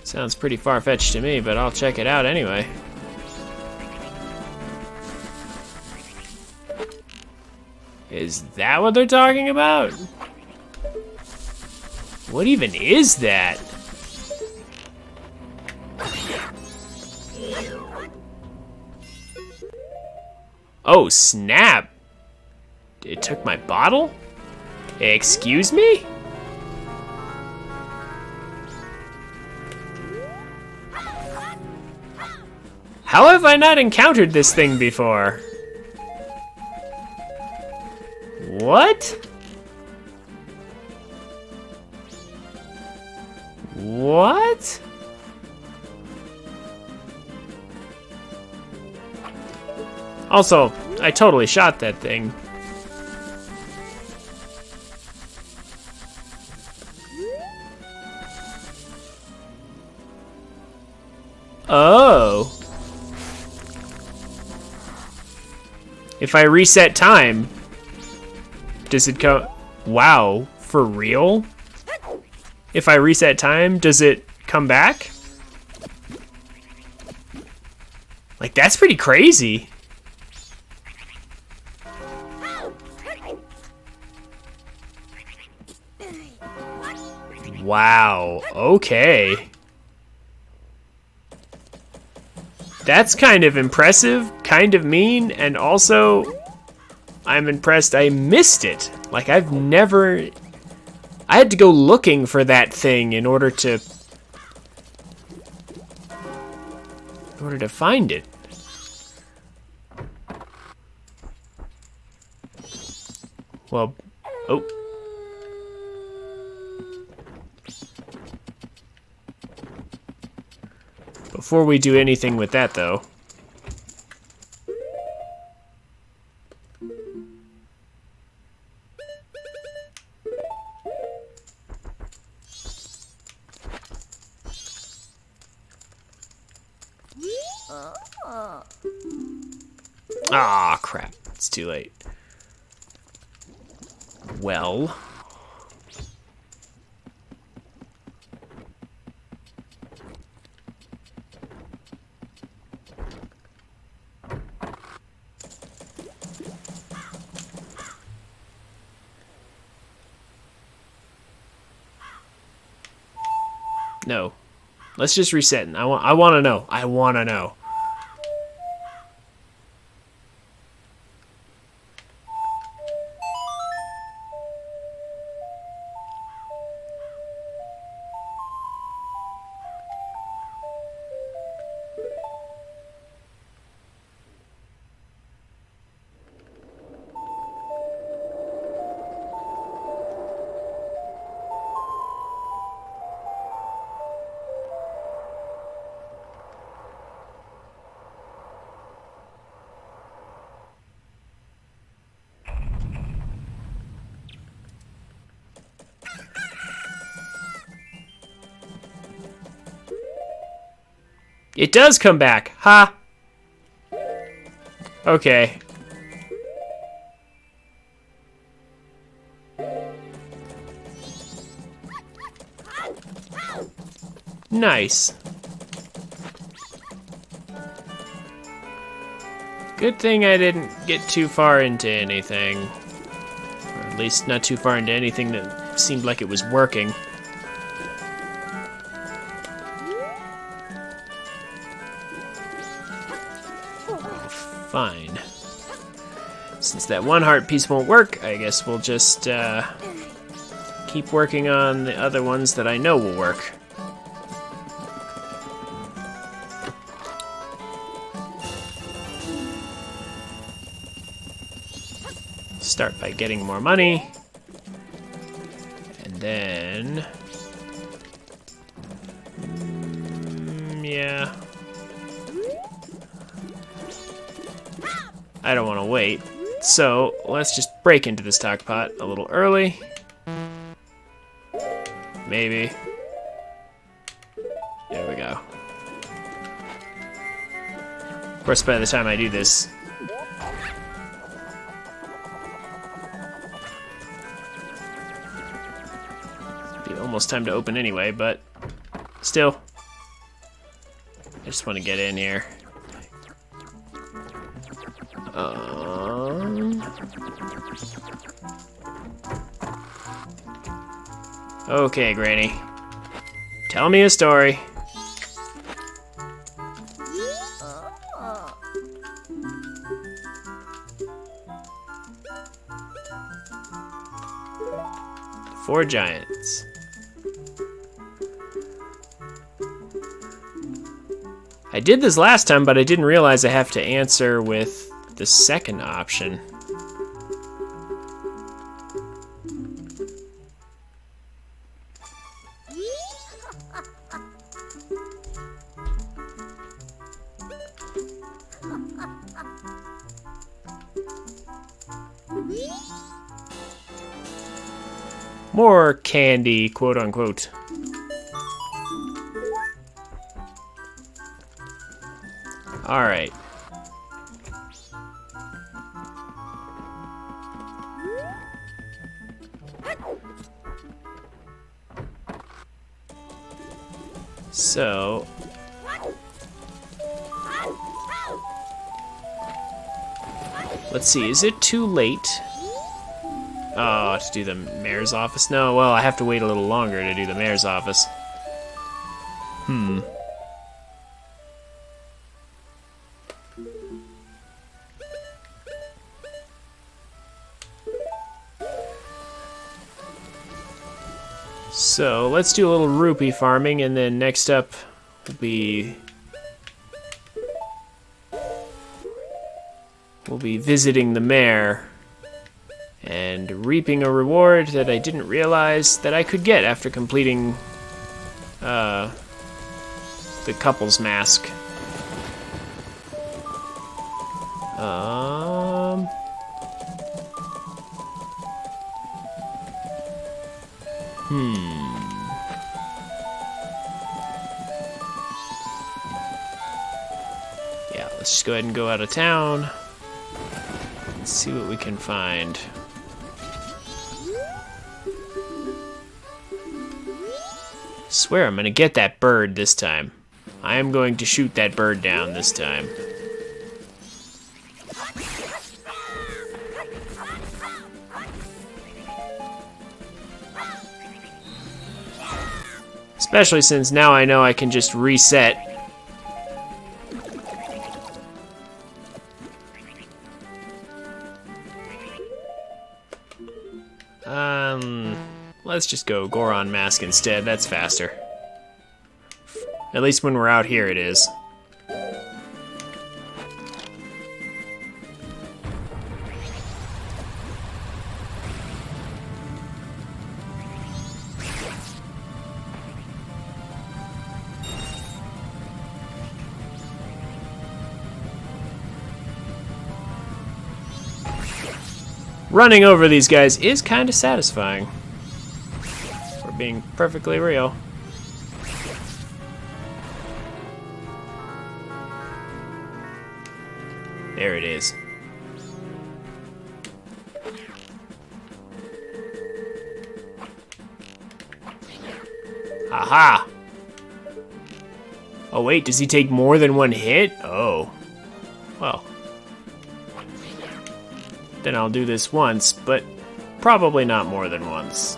Sounds pretty far-fetched to me, but I'll check it out anyway. Is that what they're talking about? What even is that? Oh, snap! It took my bottle? Excuse me? How have I not encountered this thing before? What? What? Also, I totally shot that thing. Oh. If I reset time, does it go? Wow, for real? If I reset time, does it come back? Like, that's pretty crazy. Wow, okay. That's kind of impressive, kind of mean, and also I'm impressed I missed it. Like, I had to go looking for that thing in order to find it. Well, oh. Before we do anything with that, though. Ah, crap. It's too late. Well. No. Let's just reset. I want to know. I want to know. It does come back. Ha! Okay. Nice. Good thing I didn't get too far into anything. Or at least not too far into anything that seemed like it was working. Fine. Since that one heart piece won't work, I guess we'll just keep working on the other ones that I know will work. Start by getting more money. And then... yeah. I don't want to wait. So, let's just break into the stock pot a little early. Maybe. There we go. Of course, by the time I do this... it'll be almost time to open anyway, but... still. I just want to get in here. Okay, Granny. Tell me a story. The 4 giants. I did this last time, but I didn't realize I have to answer with the second option. More candy, quote unquote. All right. So, let's see, is it too late? Oh, to do the mayor's office? No, well, I have to wait a little longer to do the mayor's office. So, let's do a little rupee farming, and then next up will be... we'll be visiting the mayor and reaping a reward that I didn't realize that I could get after completing the couple's mask. Yeah, let's just go ahead and go out of town. Let's see what we can find. Swear I'm gonna get that bird this time. I am going to shoot that bird down this time. Especially since now I know I can just reset. Let's just go Goron Mask instead. That's faster. At least when we're out here it is. Running over these guys is kind of satisfying. If we're being perfectly real. There it is. Aha! Oh wait, does he take more than one hit? Oh. Well. Then I'll do this once, but probably not more than once.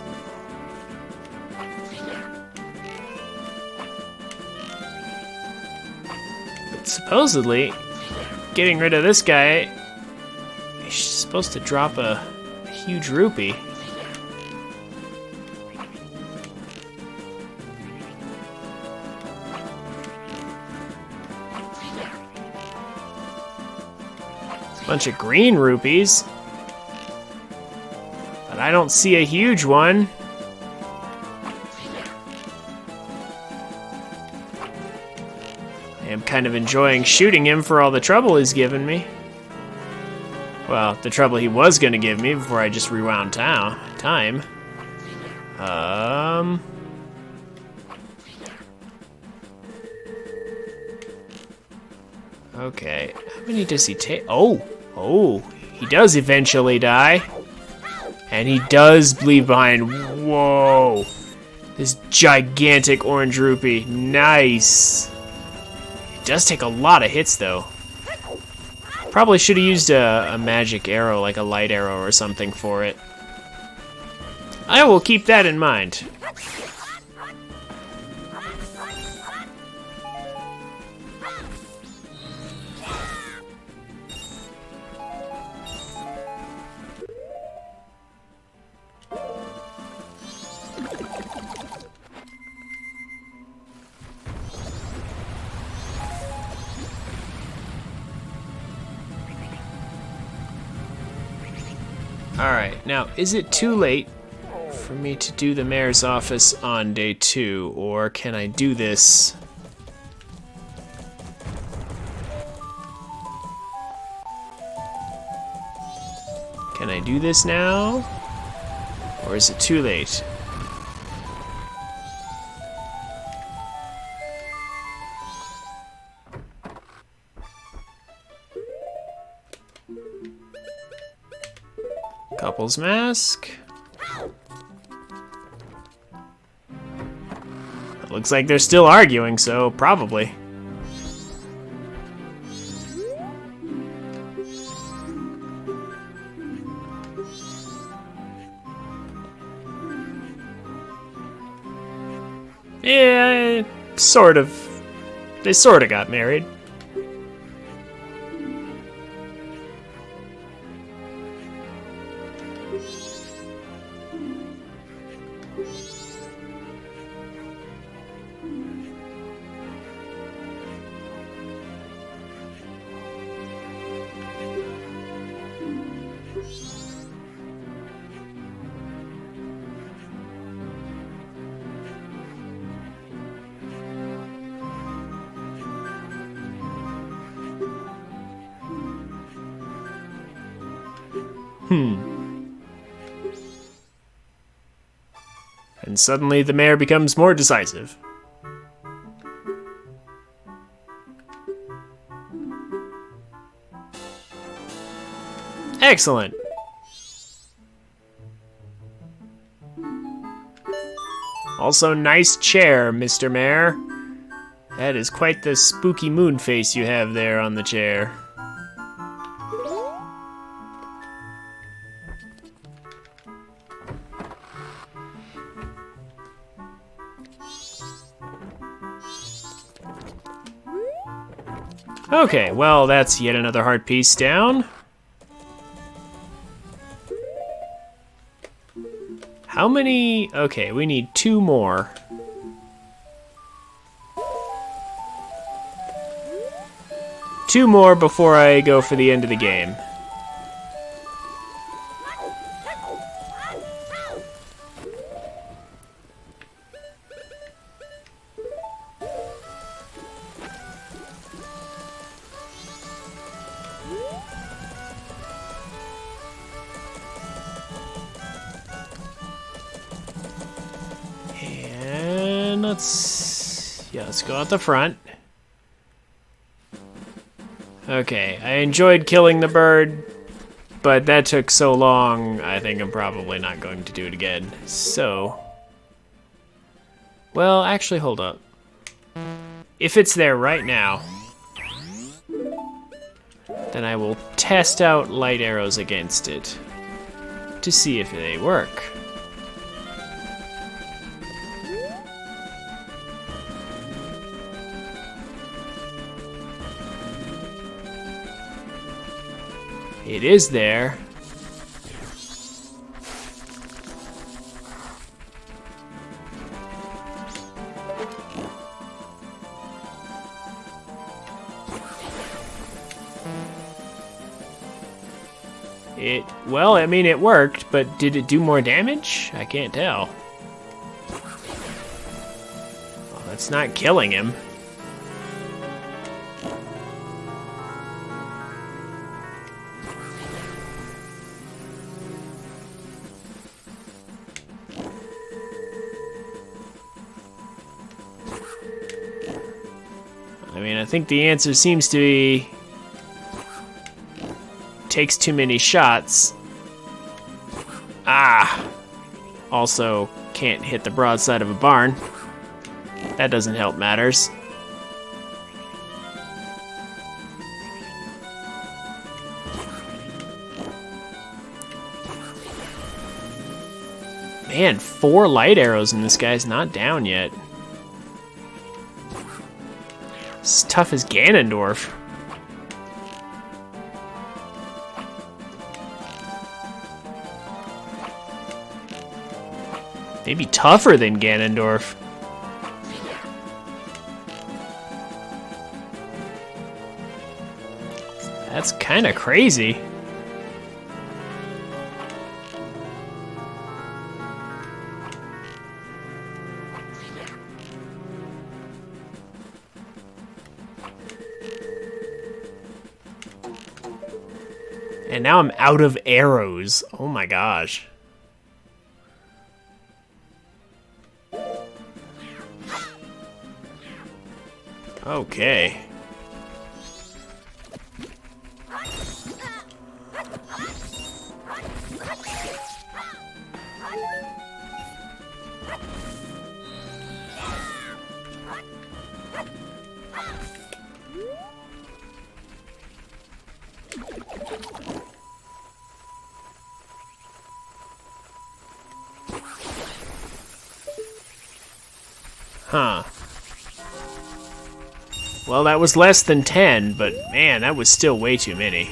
But supposedly, getting rid of this guy is supposed to drop a huge rupee. Bunch of green rupees. But I don't see a huge one. I am kind of enjoying shooting him for all the trouble he's given me. Well, the trouble he was gonna give me before I just rewound time. Okay, how many does he take? Oh, he does eventually die. And he does leave behind, whoa, this gigantic orange rupee. Nice. It does take a lot of hits though. Probably should have used a magic arrow, like a light arrow or something for it. I will keep that in mind. Alright, now, is it too late for me to do the mayor's office on day 2, or can I do this? Can I do this now? Or is it too late? Couple's mask. It looks like they're still arguing, so probably. Yeah, sort of. They sort of got married. And suddenly the mayor becomes more decisive. Excellent. Also, nice chair, Mr. Mayor. That is quite the spooky moon face you have there on the chair. Okay, well, that's yet another heart piece down. How many? Okay, we need 2 more. Two more before I go for the end of the game. And let's go out the front. Okay, I enjoyed killing the bird, but that took so long, I think I'm probably not going to do it again. So, well, actually, hold up. If it's there right now, then I will test out light arrows against it to see if they work. It is there. Well, I mean, it worked, but did it do more damage? I can't tell. Well, that's not killing him. I mean, I think the answer seems to be takes too many shots. Ah! Also, can't hit the broadside of a barn. That doesn't help matters. Man, 4 light arrows and this guy's not down yet. It's tough as Ganondorf. Maybe tougher than Ganondorf. That's kind of crazy. And now I'm out of arrows. Oh my gosh. Okay. Huh. Well, that was less than 10, but man, that was still way too many.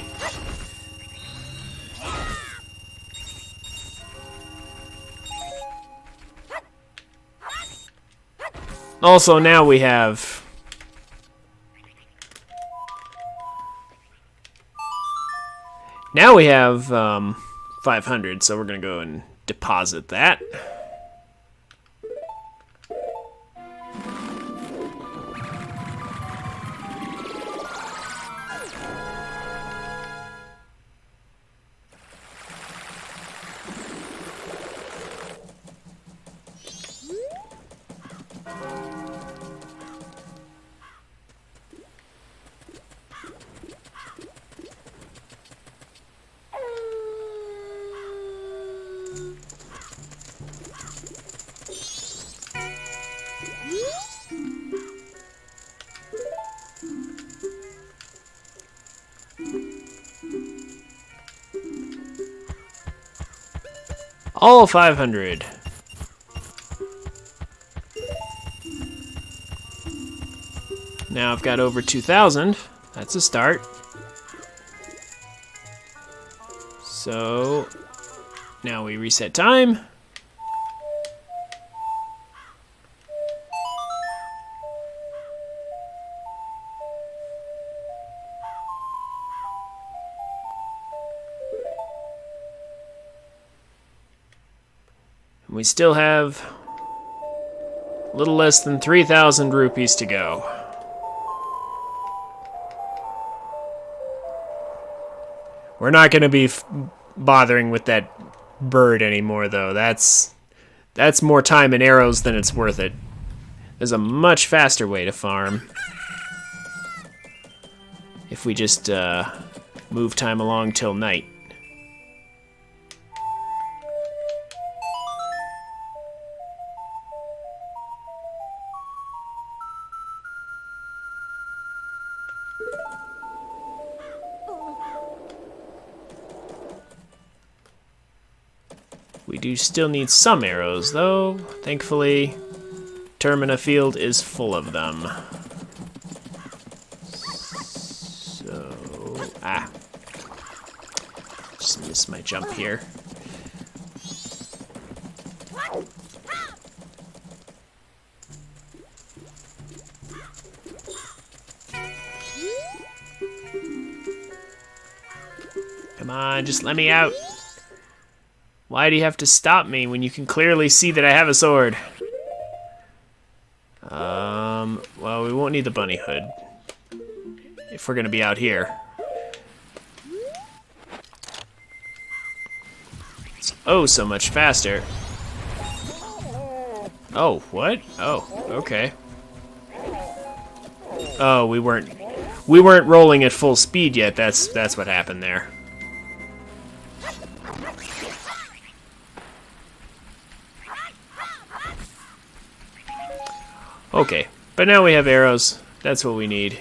Also, now we have... Now we have 500, so we're gonna go and deposit that. All 500. Now I've got over 2,000, That's a start. So now we reset time. We still have a little less than 3,000 rupees to go. We're not going to be bothering with that bird anymore, though. That's more time and arrows than it's worth it. There's a much faster way to farm. If we just move time along till night. We do still need some arrows, though. Thankfully, Termina Field is full of them. So, just missed my jump here. Come on, just let me out. Why do you have to stop me when you can clearly see that I have a sword? Well, we won't need the bunny hood if we're gonna be out here. It's oh so much faster. Oh, what? Oh, okay. Oh, we weren't rolling at full speed yet. That's what happened there. Okay, but now we have arrows. That's what we need.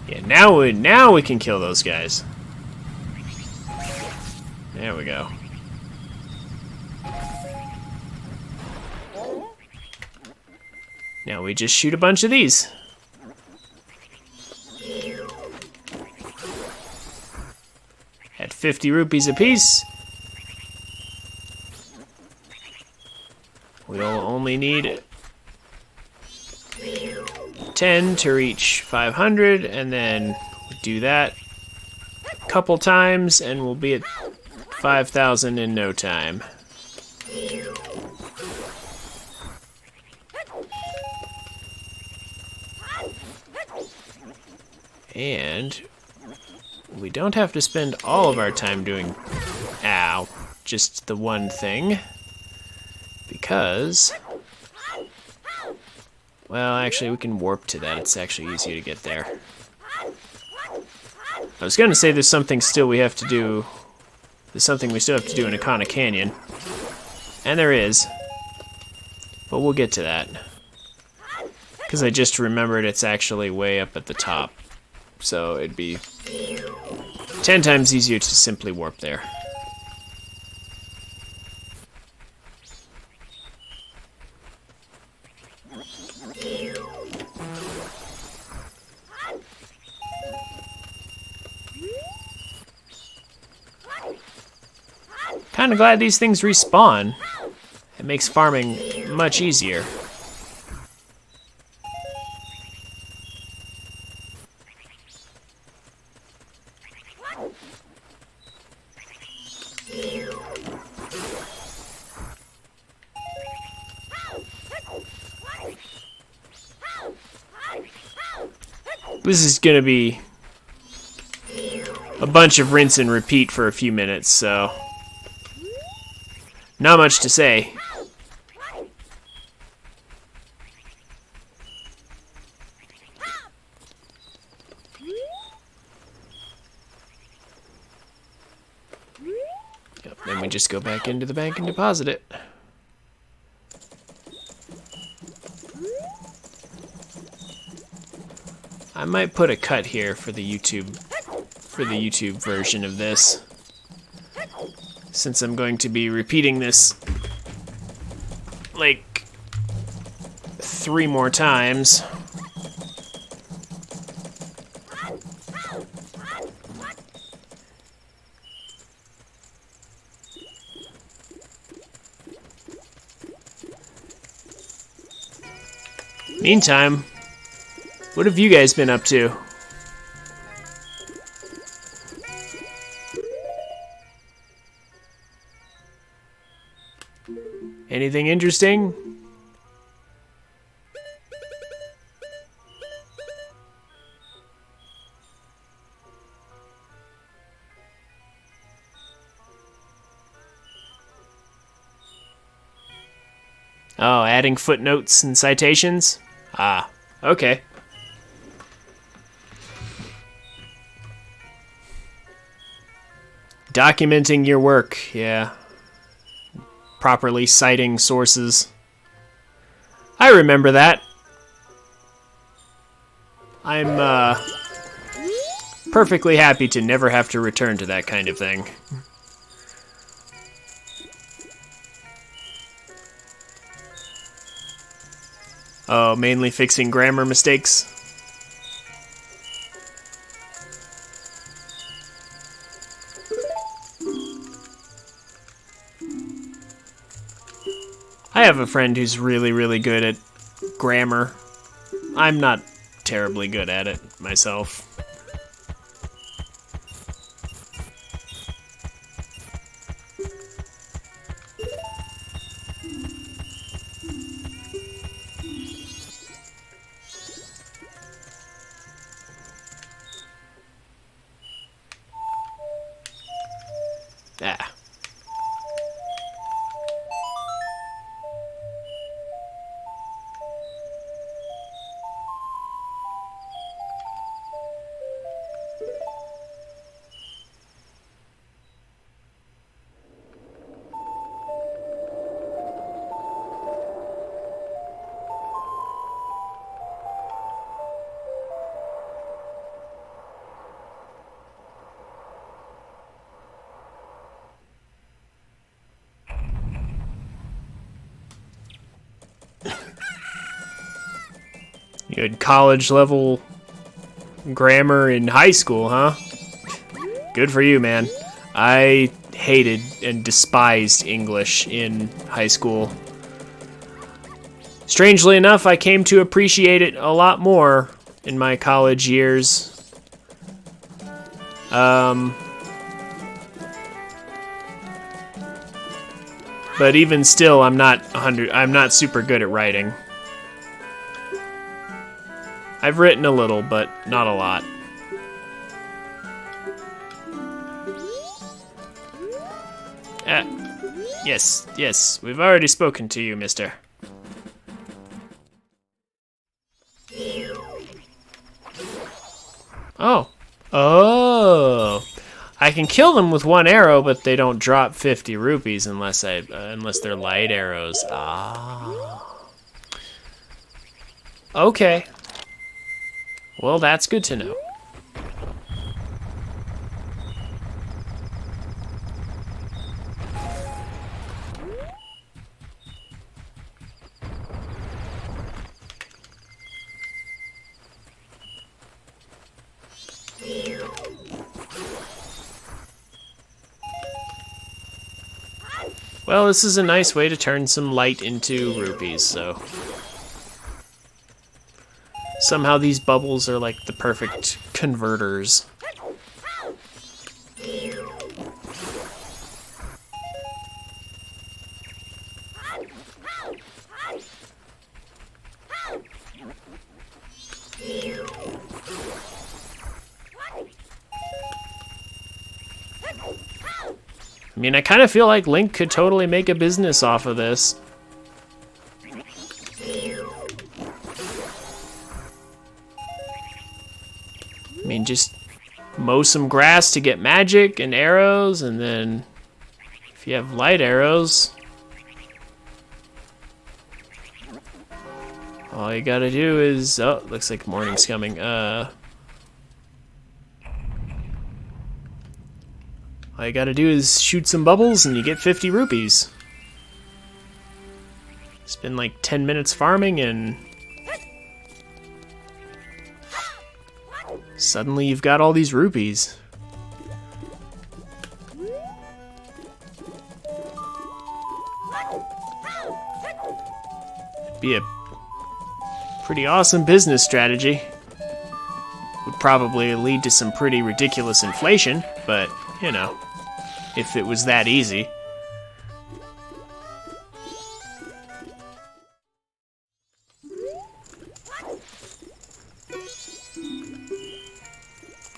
Yeah, now we can kill those guys. There we go. Now we just shoot a bunch of these. At 50 rupees apiece. We'll only need 10 to reach 500, and then do that a couple times, and we'll be at 5,000 in no time. And we don't have to spend all of our time doing, just the one thing. Because, well, actually we can warp to that. It's actually easier to get there. I was gonna say there's something we still have to do in Akana Canyon. And there is. But we'll get to that. Because I just remembered it's actually way up at the top. So it'd be 10 times easier to simply warp there. Kinda glad these things respawn. It makes farming much easier. This is gonna be a bunch of rinse and repeat for a few minutes, so not much to say. Yep, then we just go back into the bank and deposit it. I might put a cut here for the YouTube version of this, since I'm going to be repeating this like 3 more times. Meantime, what have you guys been up to? Anything interesting? Oh, adding footnotes and citations? Ah, okay. Documenting your work, yeah. Properly citing sources. I remember that. I'm, perfectly happy to never have to return to that kind of thing. Oh, mainly fixing grammar mistakes? I have a friend who's really, really good at grammar. I'm not terribly good at it myself. Ah. You had college level grammar in high school, huh? Good for you, man. I hated and despised English in high school. Strangely enough, I came to appreciate it a lot more in my college years. But even still, I'm not super good at writing. I've written a little, but not a lot. Yes, we've already spoken to you, mister. Oh. I can kill them with 1 arrow, but they don't drop 50 rupees unless they're light arrows. Ah. Okay. Well, that's good to know. Well, this is a nice way to turn some light into rupees, so... Somehow these bubbles are like the perfect converters. I mean, I kind of feel like Link could totally make a business off of this. I mean, just mow some grass to get magic and arrows, and then if you have light arrows, all you gotta do is... Oh, looks like morning's coming. All you gotta do is shoot some bubbles and you get 50 rupees. It's Spend like 10 minutes farming and suddenly you've got all these rupees. Be a pretty awesome business strategy. Would probably lead to some pretty ridiculous inflation, but, you know, if it was that easy.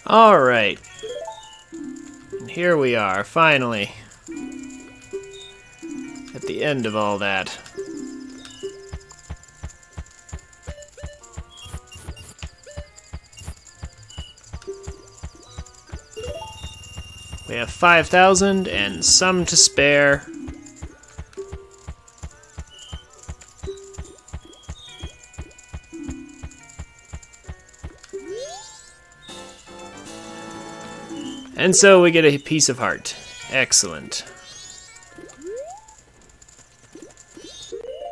Alright. And here we are, finally. At the end of all that. We have 5,000 and some to spare. And so we get a piece of heart. Excellent.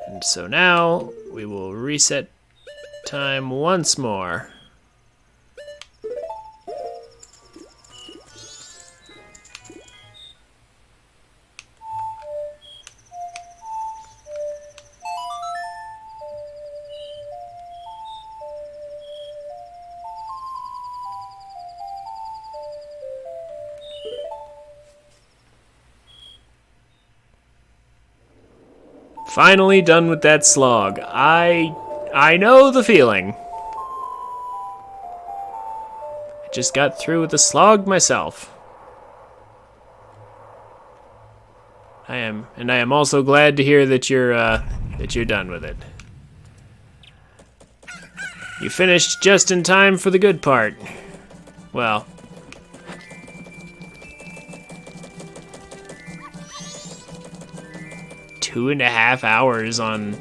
And so now we will reset time once more. Finally done with that slog. I know the feeling. I just got through with the slog myself. I am also glad to hear that you're done with it. You finished just in time for the good part. Well, 2.5 hours on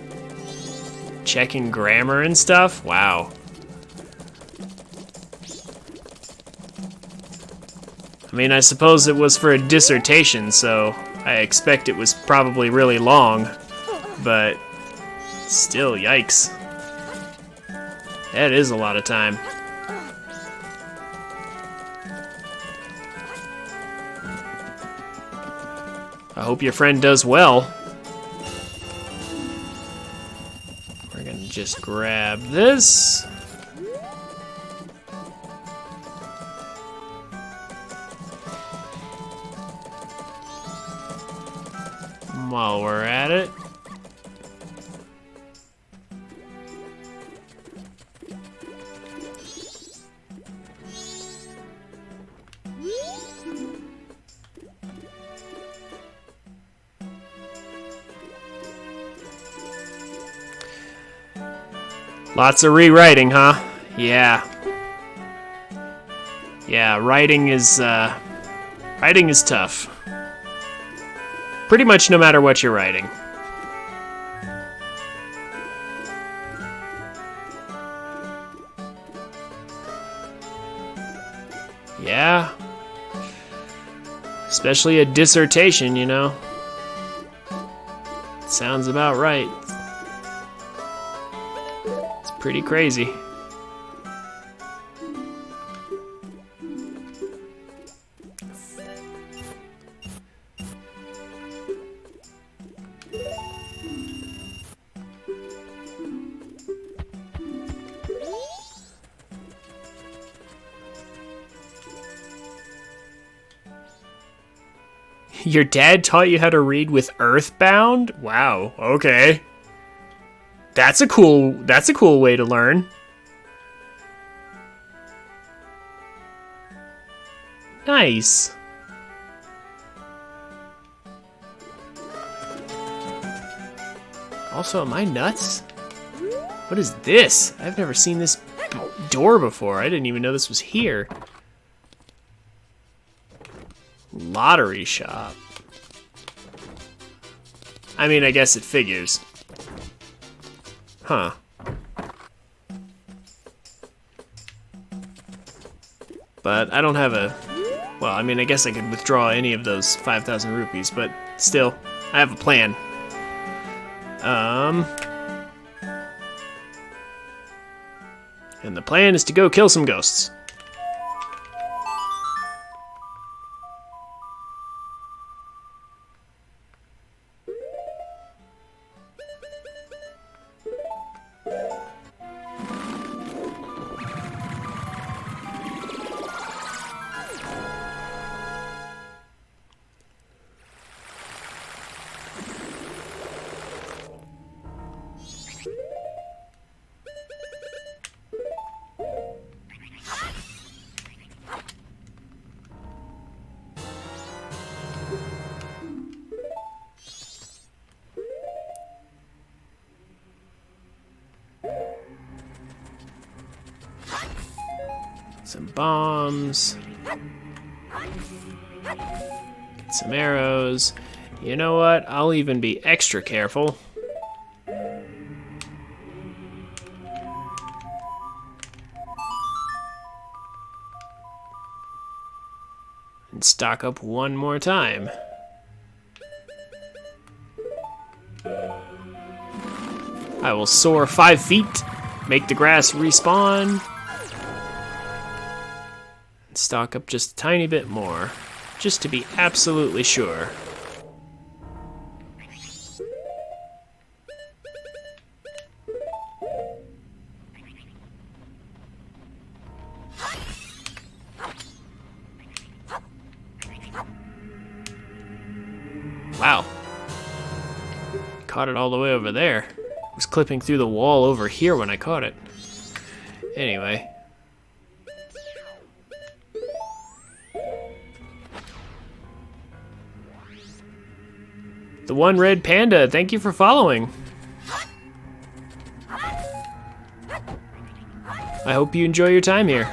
checking grammar and stuff? Wow. I mean, I suppose it was for a dissertation, so I expect it was probably really long, but still, yikes. That is a lot of time. I hope your friend does well. We're gonna just grab this. While we're at it. Lots of rewriting, huh? Yeah. Yeah, writing is tough. Pretty much no matter what you're writing. Yeah. Especially a dissertation, you know. Sounds about right. It's pretty crazy. Your dad taught you how to read with Earthbound? Wow, okay. That's a cool way to learn. Nice. Also, am I nuts? What is this? I've never seen this door before. I didn't even know this was here. Lottery shop. I mean, I guess it figures. Huh. But I don't have a... Well, I mean, I guess I could withdraw any of those 5,000 rupees, but still, I have a plan. And the plan is to go kill some ghosts. Some bombs. Get some arrows. You know what? I'll even be extra careful. And stock up one more time. I will soar 5 feet, make the grass respawn, and stock up just a tiny bit more, just to be absolutely sure. Wow. Caught it all the way over there. It was clipping through the wall over here when I caught it. Anyway. The One Red Panda, thank you for following. I hope you enjoy your time here.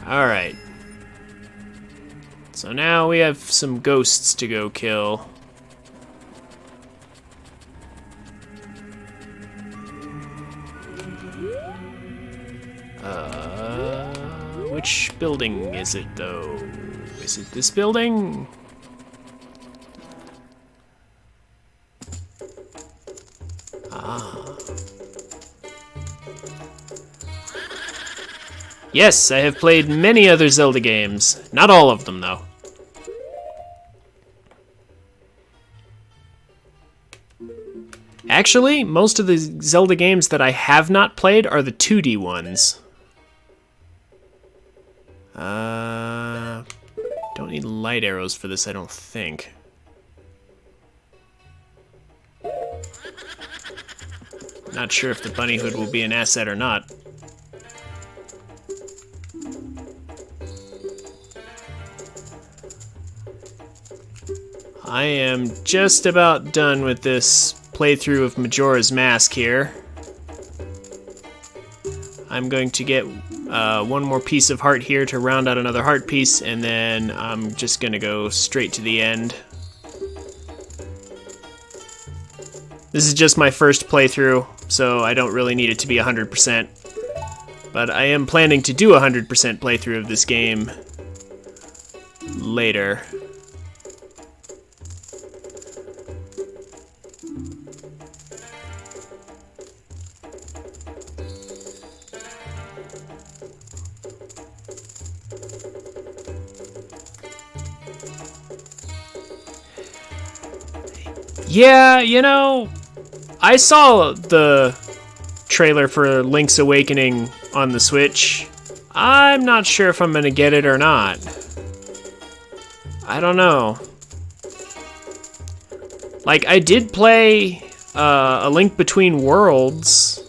Alright. So now we have some ghosts to go kill. Which building is it though? Is it this building? Ah. Yes, I have played many other Zelda games. Not all of them though. Actually, most of the Zelda games that I have not played are the 2D ones. Don't need light arrows for this, I don't think. Not sure if the bunny hood will be an asset or not. I am just about done with this playthrough of Majora's Mask here. I'm going to get one more piece of heart here to round out another heart piece, and then I'm just going to go straight to the end. This is just my first playthrough, so I don't really need it to be 100%. But I am planning to do a 100% playthrough of this game later. Yeah, you know, I saw the trailer for Link's Awakening on the Switch. I'm not sure if I'm gonna get it or not. I don't know. Like, I did play A Link Between Worlds.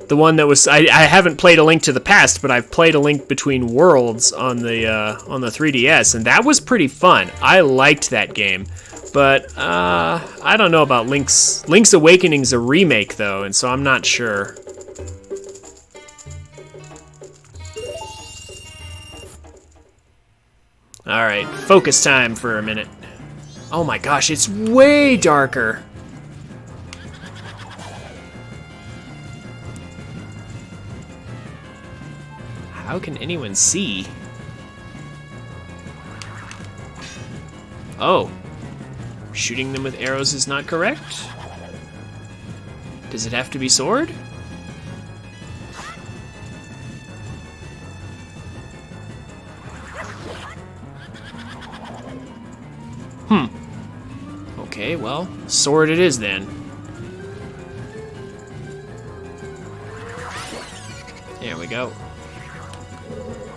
The one that was, I haven't played A Link to the Past, but I've played A Link Between Worlds on the 3DS, and that was pretty fun. I liked that game. But, I don't know about Link's Awakening's a remake, though, and so I'm not sure. Alright, focus time for a minute. Oh my gosh, it's way darker! How can anyone see? Shooting them with arrows is not correct. Does it have to be sword? Okay, well, sword it is then. There we go.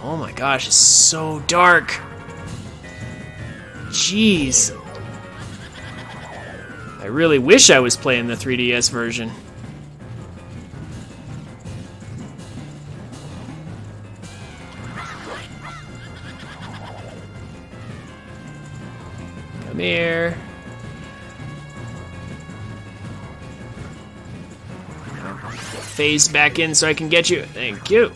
Oh my gosh, it's so dark. Jeez. I really wish I was playing the 3DS version. Come here. Phase back in so I can get you. Thank you.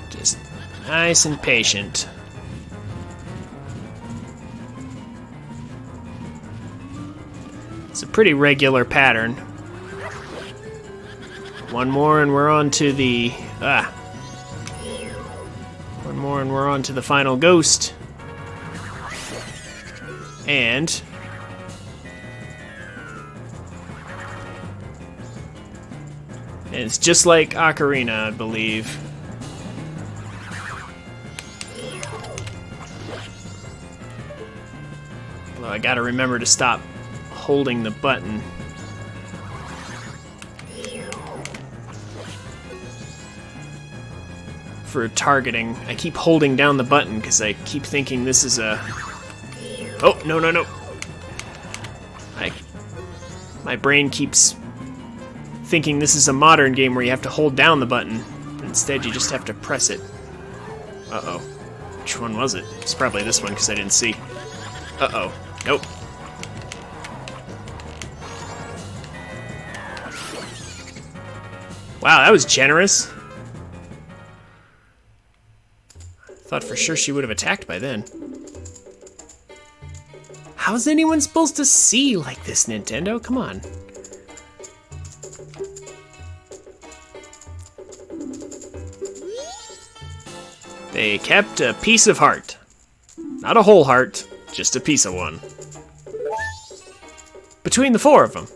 Just nice and patient. It's a pretty regular pattern. One more and we're on to the... One more and we're on to the final ghost. And... it's just like Ocarina, I believe. Although I gotta remember to stop holding the button. For targeting. I keep holding down the button because I keep thinking this is a... Oh, no, no, no. My brain keeps thinking this is a modern game where you have to hold down the button. Instead, you just have to press it. Uh-oh. Which one was it? It's probably this one because I didn't see. Uh-oh. Nope. Wow, that was generous. Thought for sure she would have attacked by then. How's anyone supposed to see like this, Nintendo? Come on. They kept a piece of heart. Not a whole heart, just a piece of one. Between the four of them.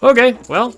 Okay, well,